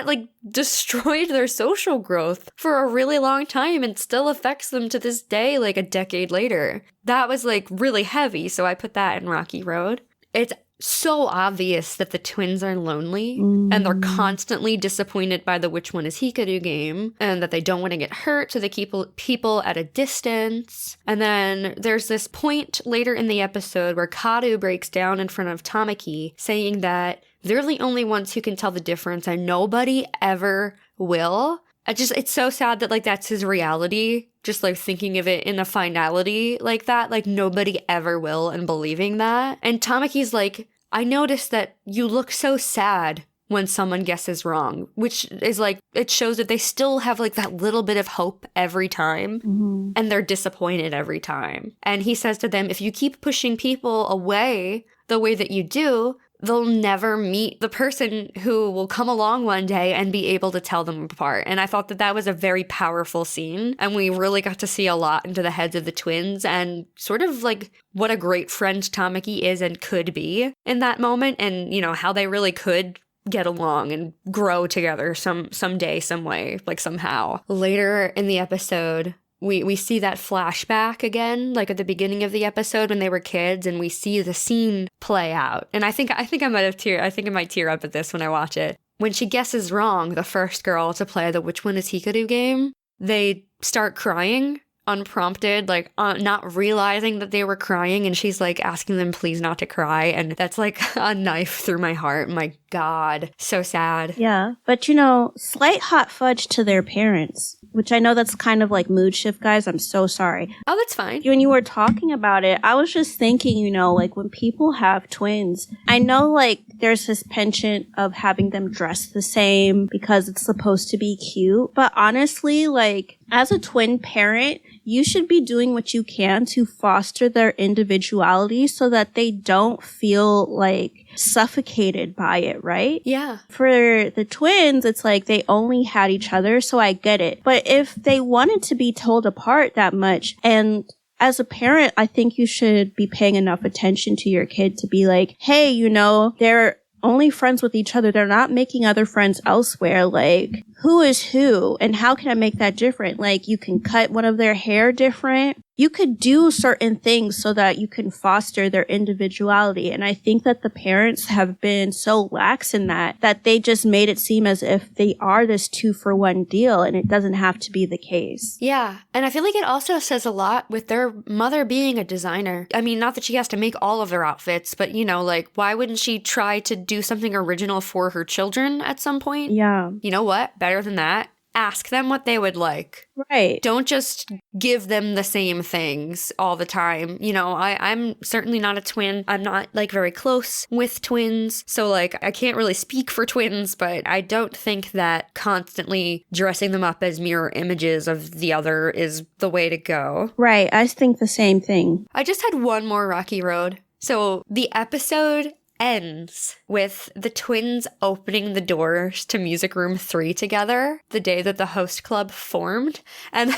like destroyed their social growth for a really long time and still affects them to this day, like a decade later. That was like really heavy, so I put that in Rocky Road. It's so obvious that the twins are lonely and they're constantly disappointed by the which one is Hikaru game, and that they don't want to get hurt, so they keep people at a distance. And then there's this point later in the episode where Kadu breaks down in front of Tamaki, saying that they're the only ones who can tell the difference and nobody ever will. It's so sad that, like, that's his reality. Just, like, thinking of it in a finality like that. Like, nobody ever will, and believing that. And Tamaki's like, I noticed that you look so sad when someone guesses wrong. Which is, like, it shows that they still have, like, that little bit of hope every time. Mm-hmm. And they're disappointed every time. And he says to them, if you keep pushing people away the way that you do, they'll never meet the person who will come along one day and be able to tell them apart. And I thought that that was a very powerful scene. And we really got to see a lot into the heads of the twins and sort of like what a great friend Tamaki is and could be in that moment. And, you know, how they really could get along and grow together someday, some way, like somehow. Later in the episode, we see that flashback again, like at the beginning of the episode when they were kids, and we see the scene play out. And I think I might tear up at this when I watch it. When she guesses wrong, the first girl to play the Which One Is Hikaru game, they start crying unprompted, like not realizing that they were crying, and she's like asking them please not to cry, and that's like a knife through my heart. My God, so sad. Yeah, but you know, slight hot fudge to their parents, which I know that's kind of like mood shift, guys. I'm so sorry. Oh, that's fine. When you were talking about it, I was just thinking, you know, like when people have twins, I know like there's this penchant of having them dress the same because it's supposed to be cute, but honestly, like As a twin parent, you should be doing what you can to foster their individuality so that they don't feel like suffocated by it, right? Yeah. For the twins, it's like they only had each other, so I get it. But if they wanted to be told apart that much, and as a parent, I think you should be paying enough attention to your kid to be like, hey, you know, they're only friends with each other. They're not making other friends elsewhere. Like, who is who? And how can I make that different? Like, you can cut one of their hair different. You could do certain things so that you can foster their individuality. And I think that the parents have been so lax in that they just made it seem as if they are this 2-for-1 deal, and it doesn't have to be the case. Yeah. And I feel like it also says a lot with their mother being a designer. I mean, not that she has to make all of their outfits, but, you know, like, why wouldn't she try to do something original for her children at some point? Yeah. You know what? Better than that. Ask them what they would like. Right. Don't just give them the same things all the time. You know, I'm certainly not a twin. I'm not, like, very close with twins. So, like, I can't really speak for twins, but I don't think that constantly dressing them up as mirror images of the other is the way to go. Right. I think the same thing. I just had one more rocky road. So the episode ends with the twins opening the doors to Music Room 3 together the day that the host club formed. And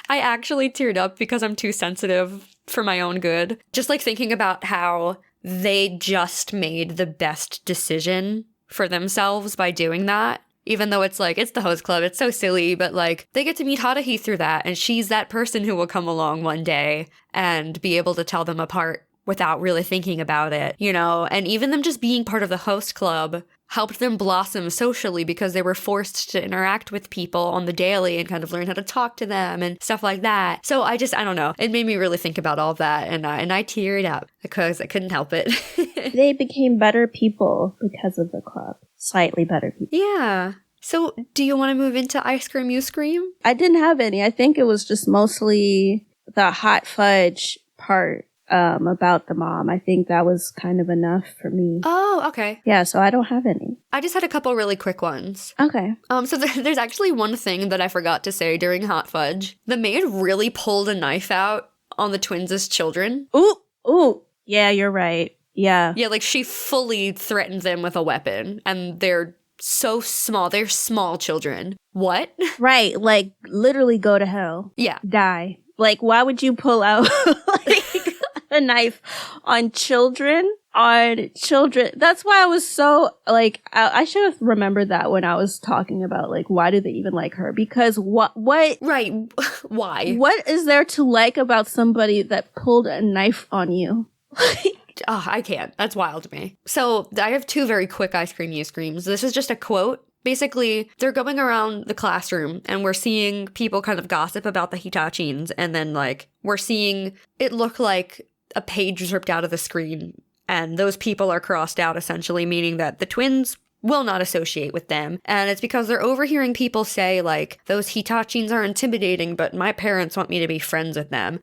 I actually teared up because I'm too sensitive for my own good. Just like thinking about how they just made the best decision for themselves by doing that. Even though it's like, it's the host club, it's so silly, but like, they get to meet Haruhi through that, and she's that person who will come along one day and be able to tell them apart without really thinking about it, you know? And even them just being part of the host club helped them blossom socially because they were forced to interact with people on the daily and kind of learn how to talk to them and stuff like that. So I don't know. It made me really think about all of that, and I teared up because I couldn't help it. They became better people because of the club. Slightly better people. Yeah. So do you want to move into Ice Cream You Scream? I didn't have any. I think it was just mostly the hot fudge part. About the mom. I think that was kind of enough for me. Oh, okay. Yeah, so I don't have any. I just had a couple really quick ones. Okay. So there's actually one thing that I forgot to say during Hot Fudge. The maid really pulled a knife out on the twins' children. Ooh. Yeah, you're right. Yeah. Yeah, like she fully threatened them with a weapon, and they're so small. They're small children. What? Right. Like, literally go to hell. Yeah. Die. Like, why would you pull out, like, a knife on children? That's why I was so, like, I should have remembered that when I was talking about, like, why do they even like her? Because what? Right. Why? What is there to like about somebody that pulled a knife on you? Oh, I can't. That's wild to me. So I have two very quick Ice Cream You Screams. This is just a quote. Basically, they're going around the classroom and we're seeing people kind of gossip about the Hitachiins, and then, like, we're seeing it look like a page was ripped out of the screen, and those people are crossed out, essentially, meaning that the twins will not associate with them. And it's because they're overhearing people say, like, those Hitachiins are intimidating, but my parents want me to be friends with them.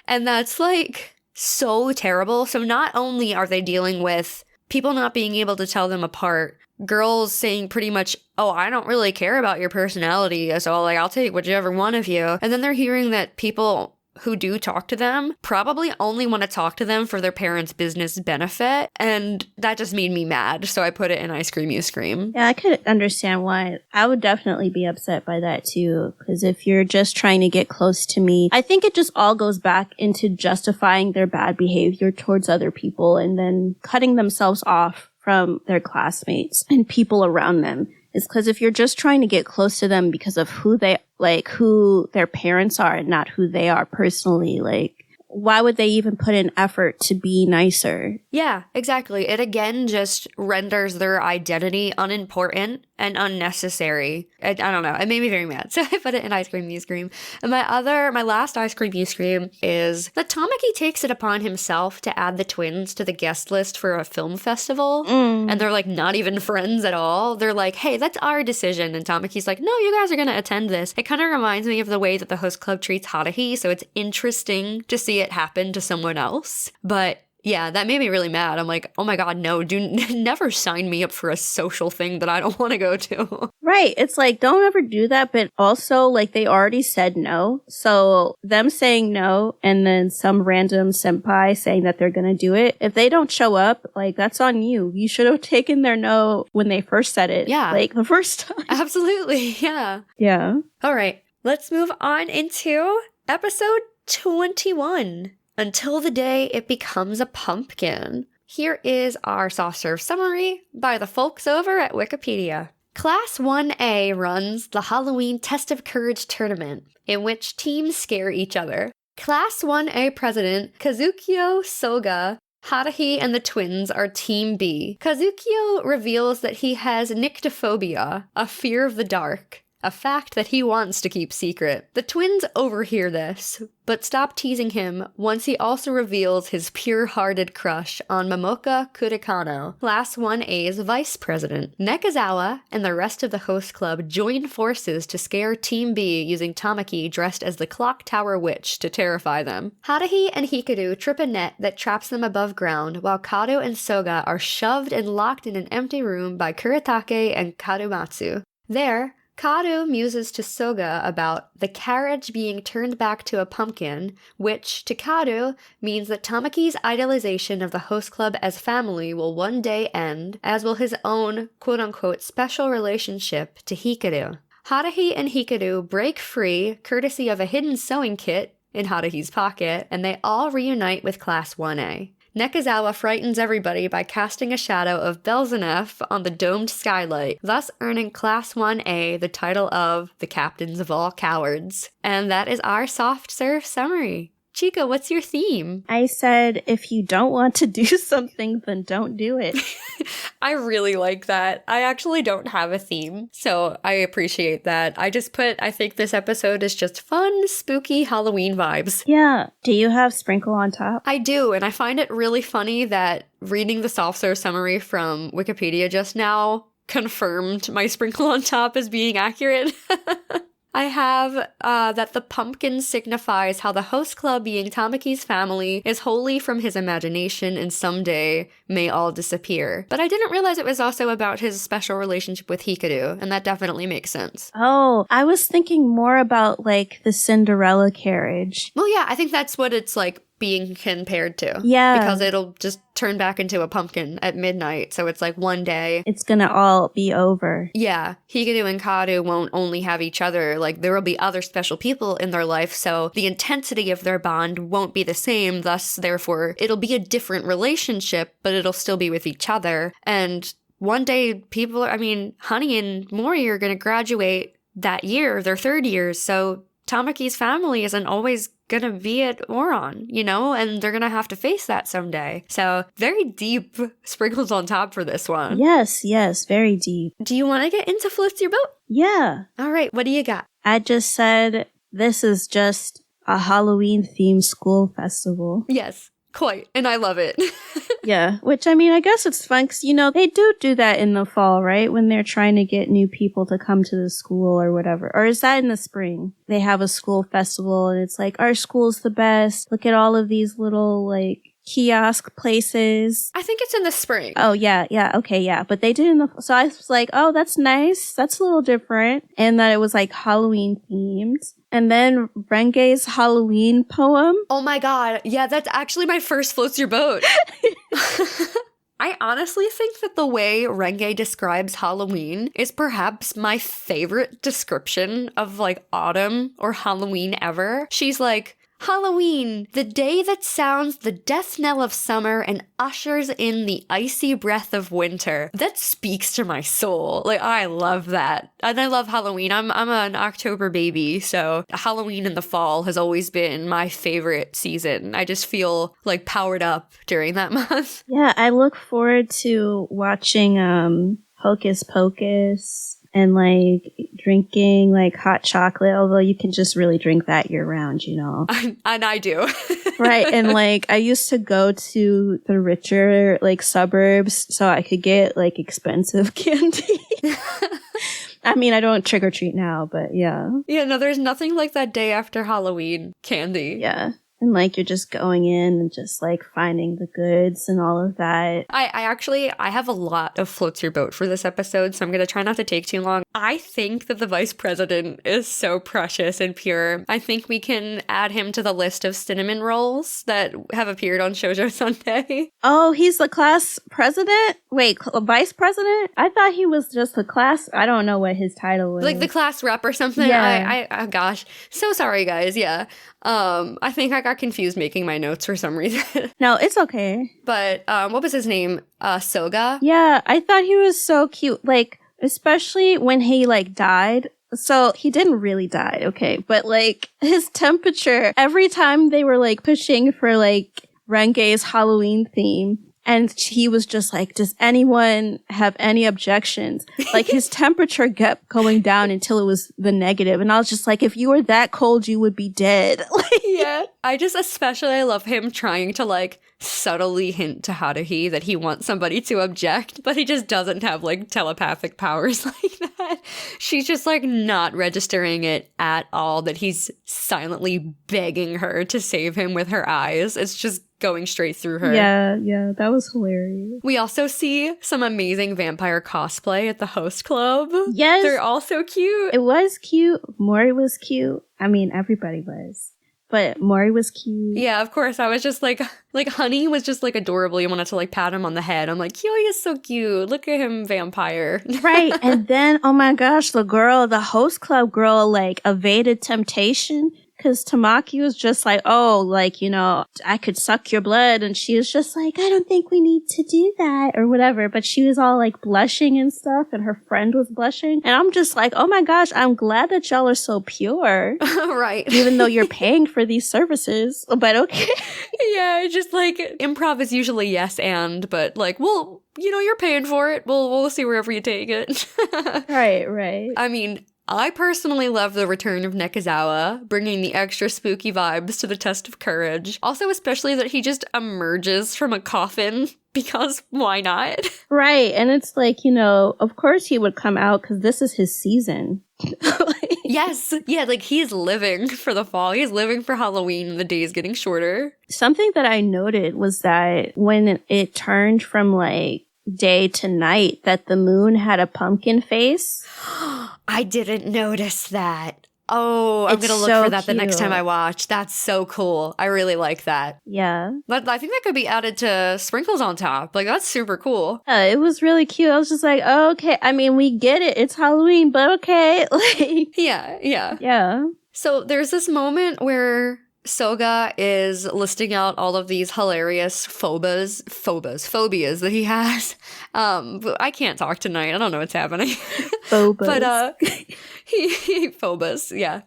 And that's, like, so terrible. So not only are they dealing with people not being able to tell them apart, girls saying pretty much, oh, I don't really care about your personality, so, like, I'll take whichever one of you. And then they're hearing that people who do talk to them probably only want to talk to them for their parents' business benefit. And that just made me mad. So I put it in Ice Cream You Scream. Yeah, I could understand why. I would definitely be upset by that too. Because if you're just trying to get close to me, I think it just all goes back into justifying their bad behavior towards other people and then cutting themselves off from their classmates and people around them. Is because if you're just trying to get close to them because of who their parents are and not who they are personally, like, why would they even put in effort to be nicer? Yeah, exactly. It again just renders their identity unimportant and unnecessary. I don't know. It made me very mad. So I put it in Ice Cream You Scream. And my last Ice Cream You Scream is that Tamaki takes it upon himself to add the twins to the guest list for a film festival. And they're, like, not even friends at all. They're like, hey, that's our decision. And Tamaki's like, no, you guys are going to attend this. It kind of reminds me of the way that the host club treats Haruhi. So it's interesting to see it happen to someone else. But Yeah, that made me really mad. I'm like, oh my god, no, never sign me up for a social thing that I don't want to go to. Right. It's like, don't ever do that. But also, like, they already said no. So them saying no and then some random senpai saying that they're going to do it, if they don't show up, like, that's on you. You should have taken their no when they first said it. Yeah. Like, the first time. Absolutely, yeah. Yeah. All right, let's move on into episode 21. Until the day it becomes a pumpkin. Here is our soft serve summary by the folks over at Wikipedia. Class 1A runs the Halloween Test of Courage tournament, in which teams scare each other. Class 1A president Kazukiyo Soga, Haruhi, and the twins are Team B. Kazukiyo reveals that he has nyctophobia, a fear of the dark, a fact that he wants to keep secret. The twins overhear this, but stop teasing him once he also reveals his pure-hearted crush on Momoka Kurakano, Class 1A's vice president. Nekazawa and the rest of the host club join forces to scare Team B using Tamaki dressed as the Clock Tower Witch to terrify them. Haruhi and Hikaru trip a net that traps them above ground, while Kado and Soga are shoved and locked in an empty room by Kuretake and Karumatsu. There, Kado muses to Soga about the carriage being turned back to a pumpkin, which, to Kado, means that Tamaki's idolization of the host club as family will one day end, as will his own quote-unquote special relationship to Hikaru. Haruhi and Hikaru break free, courtesy of a hidden sewing kit in Haruhi's pocket, and they all reunite with Class 1A. Nekazawa frightens everybody by casting a shadow of Belzebub on the domed skylight, thus earning Class 1A the title of the Captains of All Cowards. And that is our soft serve summary. Chika, what's your theme? I said, if you don't want to do something, then don't do it. I really like that. I actually don't have a theme, so I appreciate that. I think this episode is just fun, spooky Halloween vibes. Yeah. Do you have sprinkle on top? I do, and I find it really funny that reading the soft serve summary from Wikipedia just now confirmed my sprinkle on top as being accurate. I have that the pumpkin signifies how the host club, being Tamaki's family, is wholly from his imagination and someday may all disappear. But I didn't realize it was also about his special relationship with Hikaru, and that definitely makes sense. Oh, I was thinking more about, like, the Cinderella carriage. Well, yeah, I think that's what it's like being compared to. Yeah. Because it'll just turn back into a pumpkin at midnight, so it's like one day. It's gonna all be over. Yeah. Hikaru and Kado won't only have each other, like there will be other special people in their life, so the intensity of their bond won't be the same, thus, therefore, it'll be a different relationship, but it'll still be with each other. And one day, Honey and Mori are gonna graduate that year, their third year, so Tamaki's family isn't always gonna be at Ouran, and they're gonna have to face that someday. So very deep sprinkles on top for this one. Yes, very deep. Do you want to get into Floats Your Boat? Yeah. All right, what do you got? I just said this is just a Halloween-themed school festival. Yes, quite, and I love it. Yeah, which, I guess it's fun because, they do that in the fall, right? When they're trying to get new people to come to the school or whatever. Or is that in the spring? They have a school festival and it's like, our school's the best. Look at all of these little, like, kiosk places. I think it's in the spring. Oh, yeah, okay, yeah. But they did so I was like, oh, that's nice. That's a little different. And that it was, like, Halloween themed. And then Renge's Halloween poem. Oh my god. Yeah, that's actually my first Floats Your Boat. I honestly think that the way Renge describes Halloween is perhaps my favorite description of, like, autumn or Halloween ever. She's like, Halloween, the day that sounds the death knell of summer and ushers in the icy breath of winter. That speaks to my soul. Like, I love that. And I love Halloween. I'm an October baby, so Halloween in the fall has always been my favorite season. I just feel, like, powered up during that month. Yeah, I look forward to watching Hocus Pocus and, like, drinking, like, hot chocolate, although you can just really drink that year-round, And I do. Right, and, like, I used to go to the richer, like, suburbs so I could get, like, expensive candy. I don't trick-or-treat now, but yeah. Yeah, no, there's nothing like that day after Halloween candy. Yeah. And like you're just going in and just like finding the goods and all of that. I have a lot of floats your boat for this episode, so I'm going to try not to take too long. I think that the vice president is so precious and pure. I think we can add him to the list of cinnamon rolls that have appeared on Shoujo Sundae. Oh, he's the class president? Wait, vice president? I thought he was just the class. I don't know what his title was. Like the class rep or something? Yeah. Gosh. So sorry, guys. Yeah. I think I got confused making my notes for some reason. No, it's okay. But what was his name? Soga? Yeah, I thought he was so cute. Like, especially when he like died. So he didn't really die, okay? But like his temperature, every time they were like pushing for like Renge's Halloween theme, and he was just like, does anyone have any objections? Like his temperature kept going down until it was the negative. And I was just like, if you were that cold, you would be dead. Yeah. I just especially love him trying to like subtly hint to Haruhi that he wants somebody to object, but he just doesn't have like telepathic powers like that. She's just like not registering it at all, that he's silently begging her to save him with her eyes. It's just going straight through her. Yeah, that was hilarious. We also see some amazing vampire cosplay at the host club. Yes. They're all so cute. It was cute. Mori was cute. I mean, everybody was. But Mori was cute. Yeah, of course. I was just like Honey was just like adorable. You wanted to like pat him on the head. I'm like, yo, he is so cute. Look at him, vampire. Right. And then, oh my gosh, the host club girl, like evaded temptation. Because Tamaki was just like, oh, like, you know, I could suck your blood. And she was just like, I don't think we need to do that or whatever. But she was all like blushing and stuff. And her friend was blushing. And I'm just like, oh my gosh, I'm glad that y'all are so pure. Right. Even though you're paying for these services. But okay. Yeah, just like improv is usually yes and, but like, well, you know, you're paying for it. We'll see wherever you take it. Right. I mean, I personally love the return of Nekizawa, bringing the extra spooky vibes to the test of courage. Also, especially that he just emerges from a coffin, because why not? Right, and it's like, you know, of course he would come out because this is his season. Yes, yeah, like he's living for the fall. He's living for Halloween and the days getting shorter. Something that I noted was that when it turned from like day to night, that the moon had a pumpkin face. I didn't notice that. Oh, I'm going to look for that the next time I watch. That's so cool. I really like that. Yeah. But I think that could be added to sprinkles on top. Like, that's super cool. It was really cute. I was just like, oh, okay. I mean, we get it. It's Halloween, but okay. Like, Yeah. So there's this moment where Soga is listing out all of these hilarious phobias that he has. But I can't talk tonight. I don't know what's happening. Phobias. But he phobias, yeah.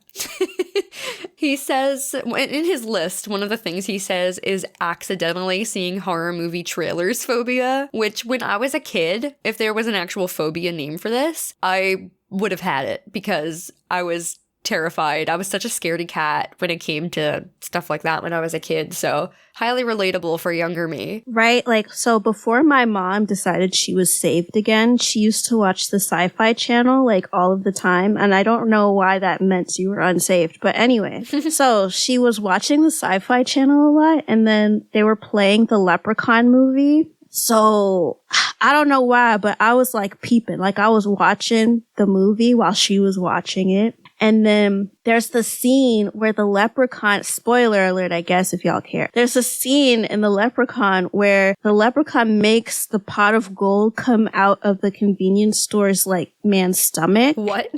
He says in his list, one of the things he says is accidentally seeing horror movie trailers phobia, which when I was a kid, if there was an actual phobia name for this, I would have had it because I was terrified. I was such a scaredy cat when it came to stuff like that when I was a kid. So highly relatable for younger me. Right. Like, so before my mom decided she was saved again, she used to watch the Sci-Fi Channel like all of the time. And I don't know why that meant you were unsaved. But anyway, so she was watching the Sci-Fi Channel a lot. And then they were playing the Leprechaun movie. So I don't know why, but I was like peeping. Like I was watching the movie while she was watching it. And then there's the scene where the leprechaun, spoiler alert, I guess, if y'all care. There's a scene in the leprechaun where the leprechaun makes the pot of gold come out of the convenience store's like man's stomach. What?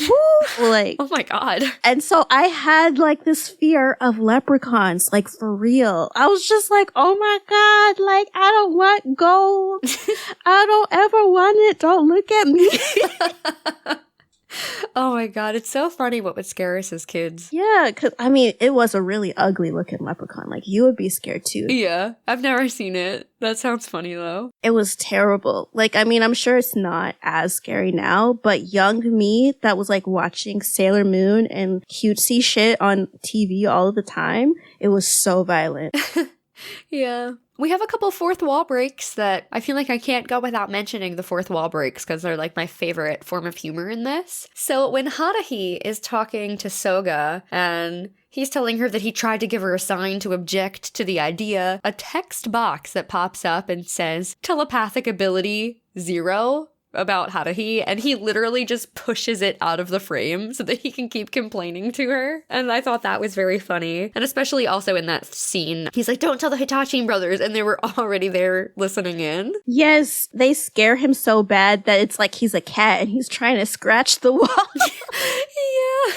Like, oh my God. And so I had like this fear of leprechauns, like for real. I was just like, oh my God, like I don't want gold. I don't ever want it. Don't look at me. Oh my God, it's so funny what would scare us as kids. Yeah, because, I mean, it was a really ugly looking leprechaun. Like, you would be scared too. Yeah, I've never seen it. That sounds funny though. It was terrible. Like, I mean, I'm sure it's not as scary now, but young me that was like watching Sailor Moon and cutesy shit on TV all the time, it was so violent. Yeah. We have a couple fourth wall breaks that I feel like I can't go without mentioning the fourth wall breaks because they're like my favorite form of humor in this. So when Haruhi is talking to Soga and He's telling her that he tried to give her a sign to object to the idea. A text box that pops up and says, telepathic ability 0. About Haruhi, and he literally just pushes it out of the frame so that he can keep complaining to her. And I thought that was very funny. And especially also in that scene, he's like, don't tell the Hitachiin brothers, and they were already there listening in. Yes, they scare him so bad that it's like he's a cat and he's trying to scratch the wall. Yeah.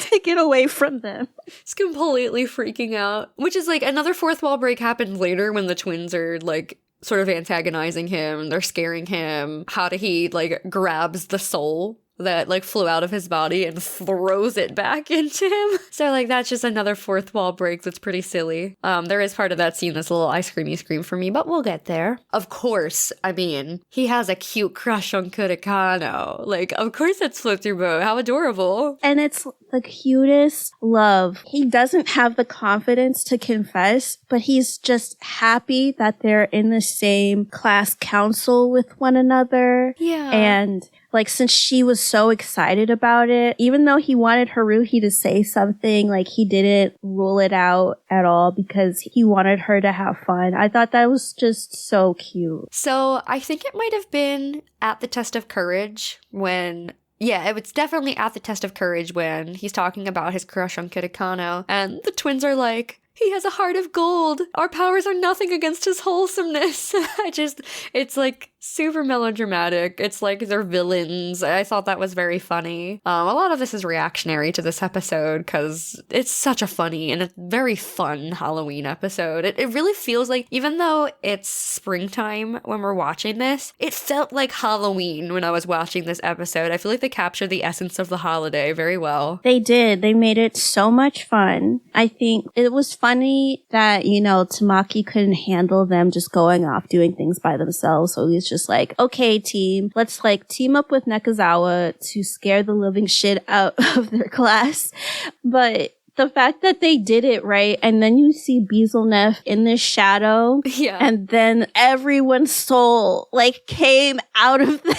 To get away from them. He's completely freaking out. Which is like another fourth wall break happened later when the twins are like sort of antagonizing him. They're scaring him. Haruhi like grabs the soul that like flew out of his body and throws it back into him. So like that's just another fourth wall break that's pretty silly. There is part of that scene that's a little ice creamy scream for me, but we'll get there. Of course, I mean, he has a cute crush on Kurakano. Like, of course it's Float Your Boat. How adorable. And it's the cutest love. He doesn't have the confidence to confess, but he's just happy that they're in the same class council with one another. Yeah. And like, since she was so excited about it, even though he wanted Haruhi to say something, like, he didn't rule it out at all because he wanted her to have fun. I thought that was just so cute. So I think it might have been at the test of courage when... Yeah, it was definitely at the test of courage when he's talking about his crush on Kurakano, and the twins are like, he has a heart of gold. Our powers are nothing against his wholesomeness. It's like super melodramatic. It's like they're villains. I thought that was very funny. A lot of this is reactionary to this episode because it's such a funny and a very fun Halloween episode. It really feels like, even though it's springtime when we're watching this, it felt like Halloween when I was watching this episode. I feel like they captured the essence of the holiday very well. They did. They made it so much fun. I think it was funny that, you know, Tamaki couldn't handle them just going off doing things by themselves. So he's just like, okay, team, let's like team up with Nekazawa to scare the living shit out of their class. But the fact that they did it right, and then you see Bezelnef in the shadow, yeah, and then everyone's soul like came out of them.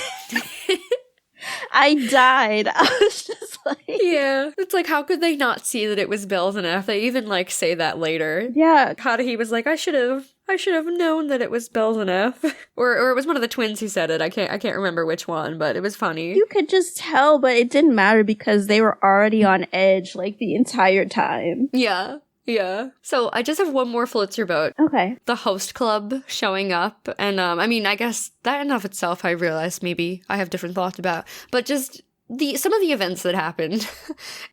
I died. I was just like... Yeah. It's like, how could they not see that it was Bezelnef? They even, like, say that later. Yeah. Haruhi was like, I should have known that it was Bezelnef. or it was one of the twins who said it. I can't remember which one, but it was funny. You could just tell, but it didn't matter because they were already on edge, like, the entire time. Yeah. Yeah. So I just have one more Floats Your Boat. Okay. The host club showing up. And I mean, I guess that in of itself, I realized maybe I have different thoughts about. But just some of the events that happened.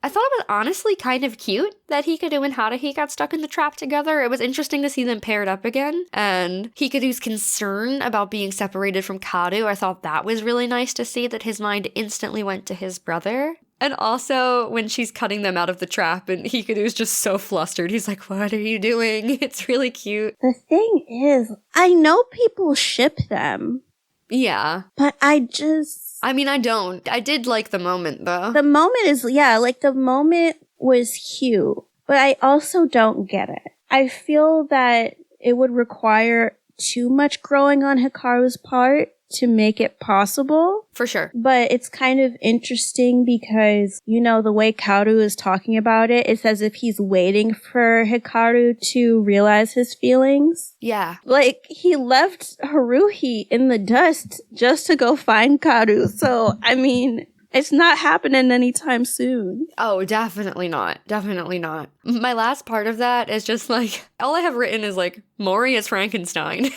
I thought it was honestly kind of cute that Hikaru and Haruhi got stuck in the trap together. It was interesting to see them paired up again. And Hikaru's concern about being separated from Karu, I thought that was really nice to see, that his mind instantly went to his brother. And also when she's cutting them out of the trap and Hikaru's just so flustered. He's like, what are you doing? It's really cute. The thing is, I know people ship them. Yeah. But I don't. I did like the moment, though. The moment is, yeah, like the moment was cute. But I also don't get it. I feel that it would require too much growing on Hikaru's part to make it possible. For sure. But it's kind of interesting because, you know, the way Kaoru is talking about it, it's as if he's waiting for Hikaru to realize his feelings. Yeah. Like, he left Haruhi in the dust just to go find Kaoru. So, I mean, it's not happening anytime soon. Oh, definitely not. Definitely not. My last part of that is just like, all I have written is like, Mori is Frankenstein.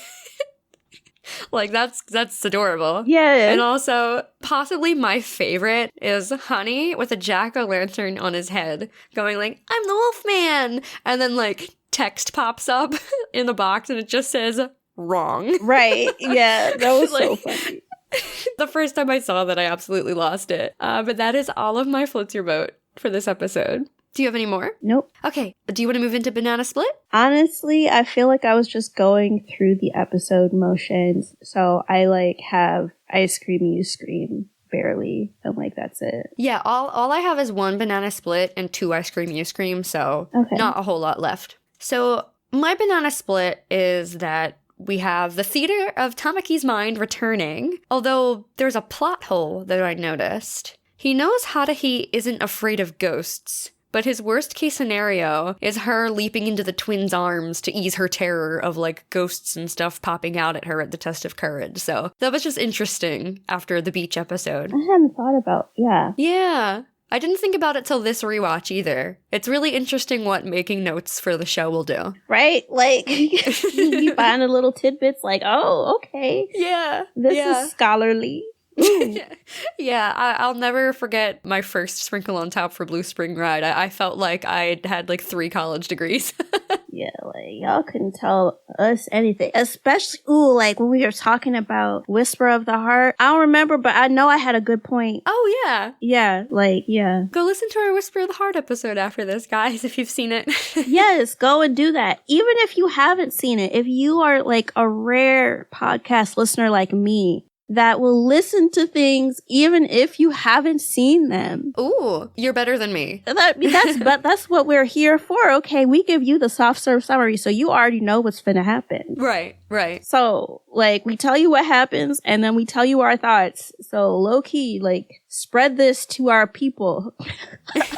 Like, that's adorable. Yeah. And also, possibly my favorite is Honey with a jack-o'-lantern on his head going like, I'm the Wolfman! And then, like, text pops up in the box and it just says, wrong. Right. Yeah, that was like, so funny. The first time I saw that, I absolutely lost it. But that is all of my Floats Your Boat for this episode. Do you have any more? Nope. Okay. Do you want to move into Banana Split? Honestly, I feel like I was just going through the episode motions. So I like have ice cream, you scream, barely. And like, that's it. Yeah, all I have is one Banana Split and 2 ice cream, you scream. So not a whole lot left. So my Banana Split is that we have the theater of Tamaki's mind returning. Although there's a plot hole that I noticed. He knows Haruhi isn't afraid of ghosts, But his worst case scenario is her leaping into the twins' arms to ease her terror of like ghosts and stuff popping out at her at the test of courage. So that was just interesting after the beach episode. I hadn't thought about, yeah. Yeah. I didn't think about it till this rewatch either. It's really interesting what making notes for the show will do. Right? Like, you find the little tidbits like, oh, okay. Yeah. This is scholarly. Yeah, I'll never forget my first Sprinkle on Top for Blue Spring Ride. I felt like I had like 3 college degrees. Yeah, like, y'all couldn't tell us anything. Especially, like when we were talking about Whisper of the Heart. I don't remember, but I know I had a good point. Oh, yeah. Yeah, like, yeah. Go listen to our Whisper of the Heart episode after this, guys, if you've seen it. Yes, go and do that. Even if you haven't seen it, if you are like a rare podcast listener like me, that will listen to things even if you haven't seen them. Ooh, you're better than me. That's what we're here for. Okay, we give you the soft serve summary, so you already know what's finna happen. Right. So, like, we tell you what happens, and then we tell you our thoughts. So, low-key, like, spread this to our people.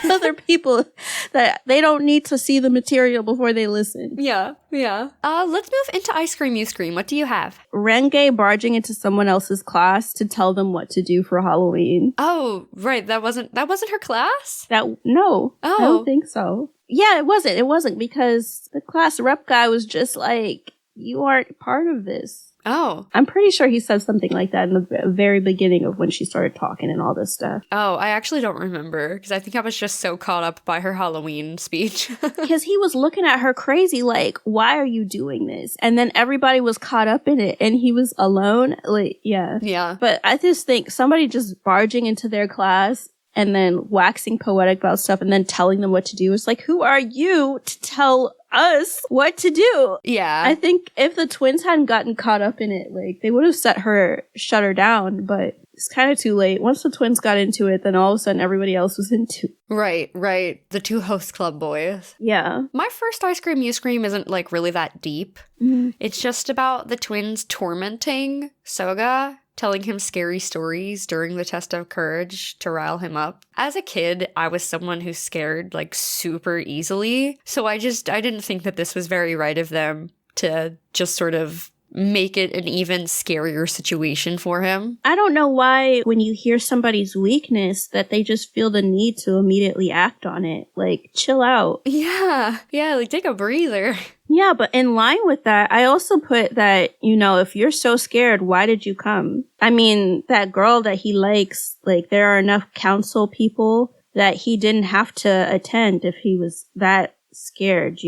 Other people that they don't need to see the material before they listen. Yeah. Let's move into Ice Cream You Scream. What do you have? Renge barging into someone else's class to tell them what to do for Halloween. Oh, right. That wasn't her class? No. Oh. I don't think so. Yeah, it wasn't. It wasn't because the class rep guy was just like, you aren't part of this. Oh. I'm pretty sure he said something like that in the very beginning of when she started talking and all this stuff. Oh, I actually don't remember because I think I was just so caught up by her Halloween speech. Because he was looking at her crazy like, why are you doing this? And then everybody was caught up in it and he was alone. Like, yeah. Yeah. But I just think somebody just barging into their class and then waxing poetic about stuff and then telling them what to do. It's like, who are you to tell us what to do? Yeah. I think if the twins hadn't gotten caught up in it, like, they would have shut her down, but it's kind of too late. Once the twins got into it, then all of a sudden everybody else was into it. Right. The 2 host club boys. Yeah. My first Ice Cream You Scream isn't like really that deep. Mm-hmm. It's just about the twins tormenting Soga, telling him scary stories during the test of courage to rile him up. As a kid, I was someone who's scared like super easily. So I didn't think that this was very right of them to just sort of make it an even scarier situation for him. I don't know why when you hear somebody's weakness that they just feel the need to immediately act on it. Like, chill out. Yeah, like take a breather. Yeah, but in line with that, I also put that, if you're so scared, why did you come? I mean, that girl that he likes, like, there are enough council people that he didn't have to attend if he was that scared,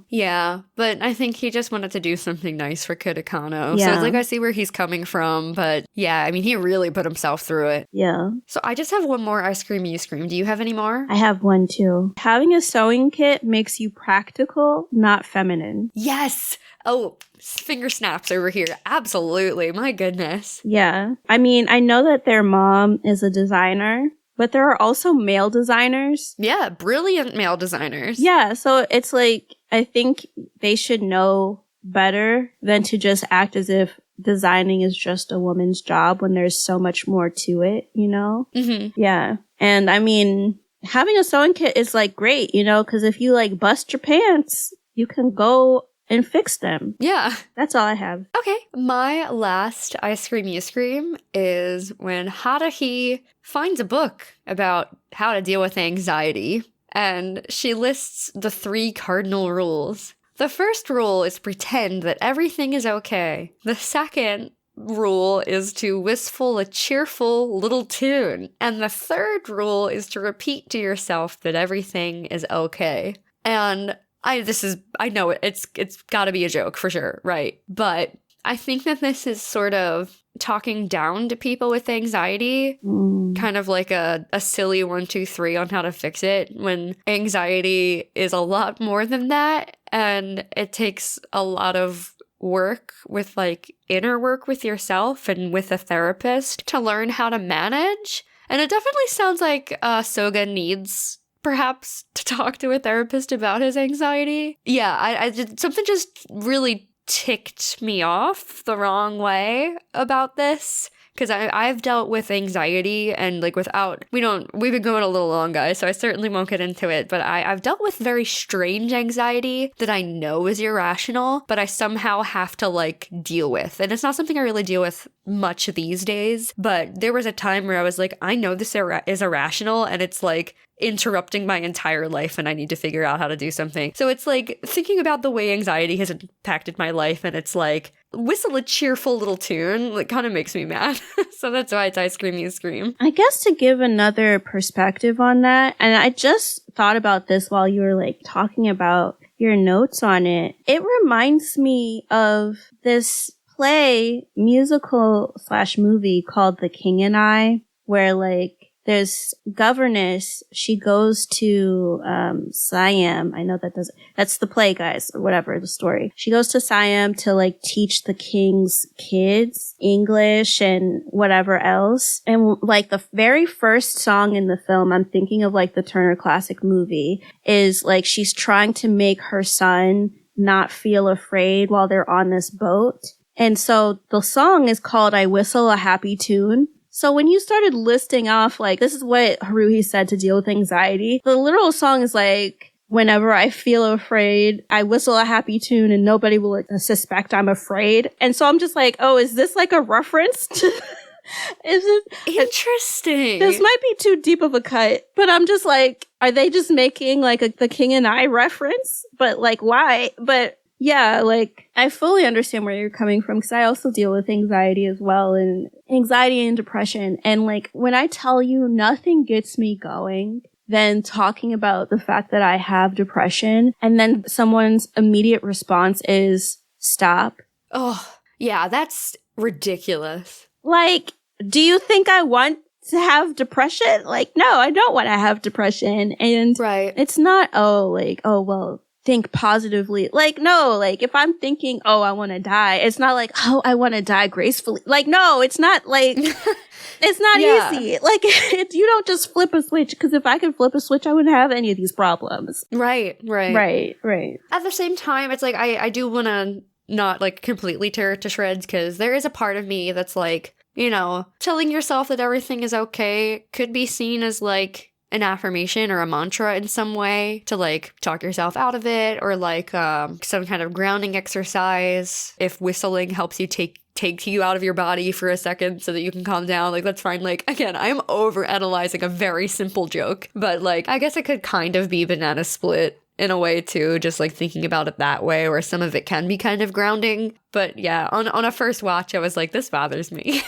Yeah, but I think he just wanted to do something nice for Kurakano. Yeah. So it's like I see where he's coming from, but yeah, I mean, he really put himself through it. Yeah. So I just have one more Ice Cream You Scream. Do you have any more? I have one too. Having a sewing kit makes you practical, not feminine. Yes! Oh, finger snaps over here. Absolutely. My goodness. Yeah. I mean, I know that their mom is a designer, but there are also male designers. Yeah, brilliant male designers. Yeah, so it's like, I think they should know better than to just act as if designing is just a woman's job when there's so much more to it, Mm-hmm. Yeah. And I mean, having a sewing kit is like great, because if you like bust your pants, you can go and fix them. Yeah. That's all I have. Okay. My last Ice Cream You Scream is when Haruhi finds a book about how to deal with anxiety, and she lists the 3 cardinal rules. The first rule is pretend that everything is okay. The second rule is to whistle a cheerful little tune. And the third rule is to repeat to yourself that everything is okay. And I know it's gotta be a joke for sure, right? But I think that this is sort of talking down to people with anxiety, kind of like a silly 1, 2, 3 on how to fix it, when anxiety is a lot more than that, and it takes a lot of work with like inner work with yourself and with a therapist to learn how to manage. And it definitely sounds like Soga needs perhaps to talk to a therapist about his anxiety. Yeah, I something just really ticked me off the wrong way about this, because I've dealt with anxiety and like we've been going a little long, guys, so I certainly won't get into it, but I've dealt with very strange anxiety that I know is irrational, but I somehow have to like deal with. And it's not something I really deal with much these days, but there was a time where I was like, I know this is irrational and it's like interrupting my entire life and I need to figure out how to do something. So it's like thinking about the way anxiety has impacted my life, and it's like whistle a cheerful little tune, like kind of makes me mad. So that's why it's I Scream You Scream. I guess to give another perspective on that, and I just thought about this while you were like talking about your notes on it, it reminds me of this musical/movie called The King and I, where like there's governess, she goes to Siam. I know that's the play, guys, or whatever, the story. She goes to Siam to like teach the king's kids English and whatever else. And like the very first song in the film, I'm thinking of like the Turner Classic Movie, is like she's trying to make her son not feel afraid while they're on this boat. And so the song is called I Whistle a Happy Tune. So when you started listing off, like, this is what Haruhi said to deal with anxiety, the literal song is like, whenever I feel afraid, I whistle a happy tune and nobody will suspect I'm afraid. And so I'm just like, oh, is this like a reference to... Is it interesting? This might be too deep of a cut, but I'm just like, are they just making like the King and I reference? But like, why? But... yeah, like, I fully understand where you're coming from because I also deal with anxiety as well, and anxiety and depression. And like, when I tell you nothing gets me going than talking about the fact that I have depression, and then someone's immediate response is, stop. Oh, yeah, that's ridiculous. Like, do you think I want to have depression? Like, no, I don't want to have depression. And right. It's not, well, think positively. Like, no, like if I'm thinking, oh, I want to die, it's not like, oh, I want to die gracefully. Like, no, it's not like, it's not easy. Like, you don't just flip a switch, because if I could flip a switch, I wouldn't have any of these problems. Right. At the same time, it's like, I do want to not like completely tear it to shreds, because there is a part of me that's like, you know, telling yourself that everything is okay could be seen as like an affirmation or a mantra in some way to like talk yourself out of it, or like some kind of grounding exercise. If whistling helps you take you out of your body for a second so that you can calm down, like that's fine. Like, again, I'm over analyzing a very simple joke, but like I guess it could kind of be banana split in a way too, just like thinking about it that way, where some of it can be kind of grounding. But yeah, on a first watch, I was like, this bothers me.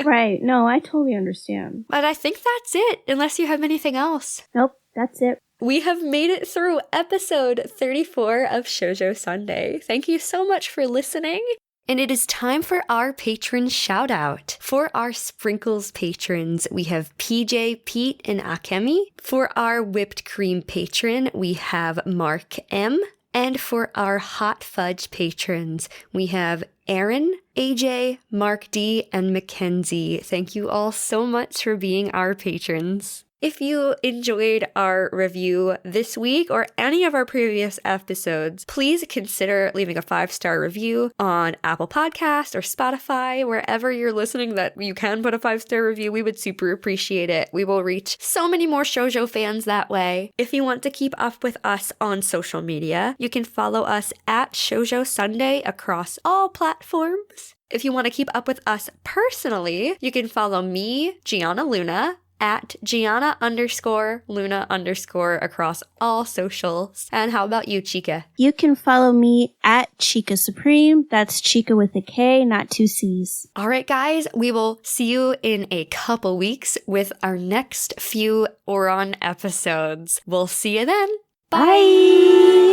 Right. No, I totally understand. But I think that's it, unless you have anything else. Nope, that's it. We have made it through episode 34 of Shoujo Sundae. Thank you so much for listening. And it is time for our patron shout out. For our Sprinkles patrons, we have PJ, Pete, and Akemi. For our Whipped Cream patron, we have Mark M. And for our Hot Fudge patrons, we have Aaron, AJ, Mark D, and Mackenzie. Thank you all so much for being our patrons. If you enjoyed our review this week or any of our previous episodes, please consider leaving a 5-star review on Apple Podcasts or Spotify, wherever you're listening that you can put a 5-star review. We would super appreciate it. We will reach so many more shoujo fans that way. If you want to keep up with us on social media, you can follow us at Shoujo Sundae across all platforms. If you want to keep up with us personally, you can follow me, Giana Luna, at Giana_Luna_ across all socials. And how about you, Chika? You can follow me at Chika Supreme. That's Chika with a K, not 2 C's. All right, guys, we will see you in a couple weeks with our next few Ouran episodes. We'll see you then. Bye!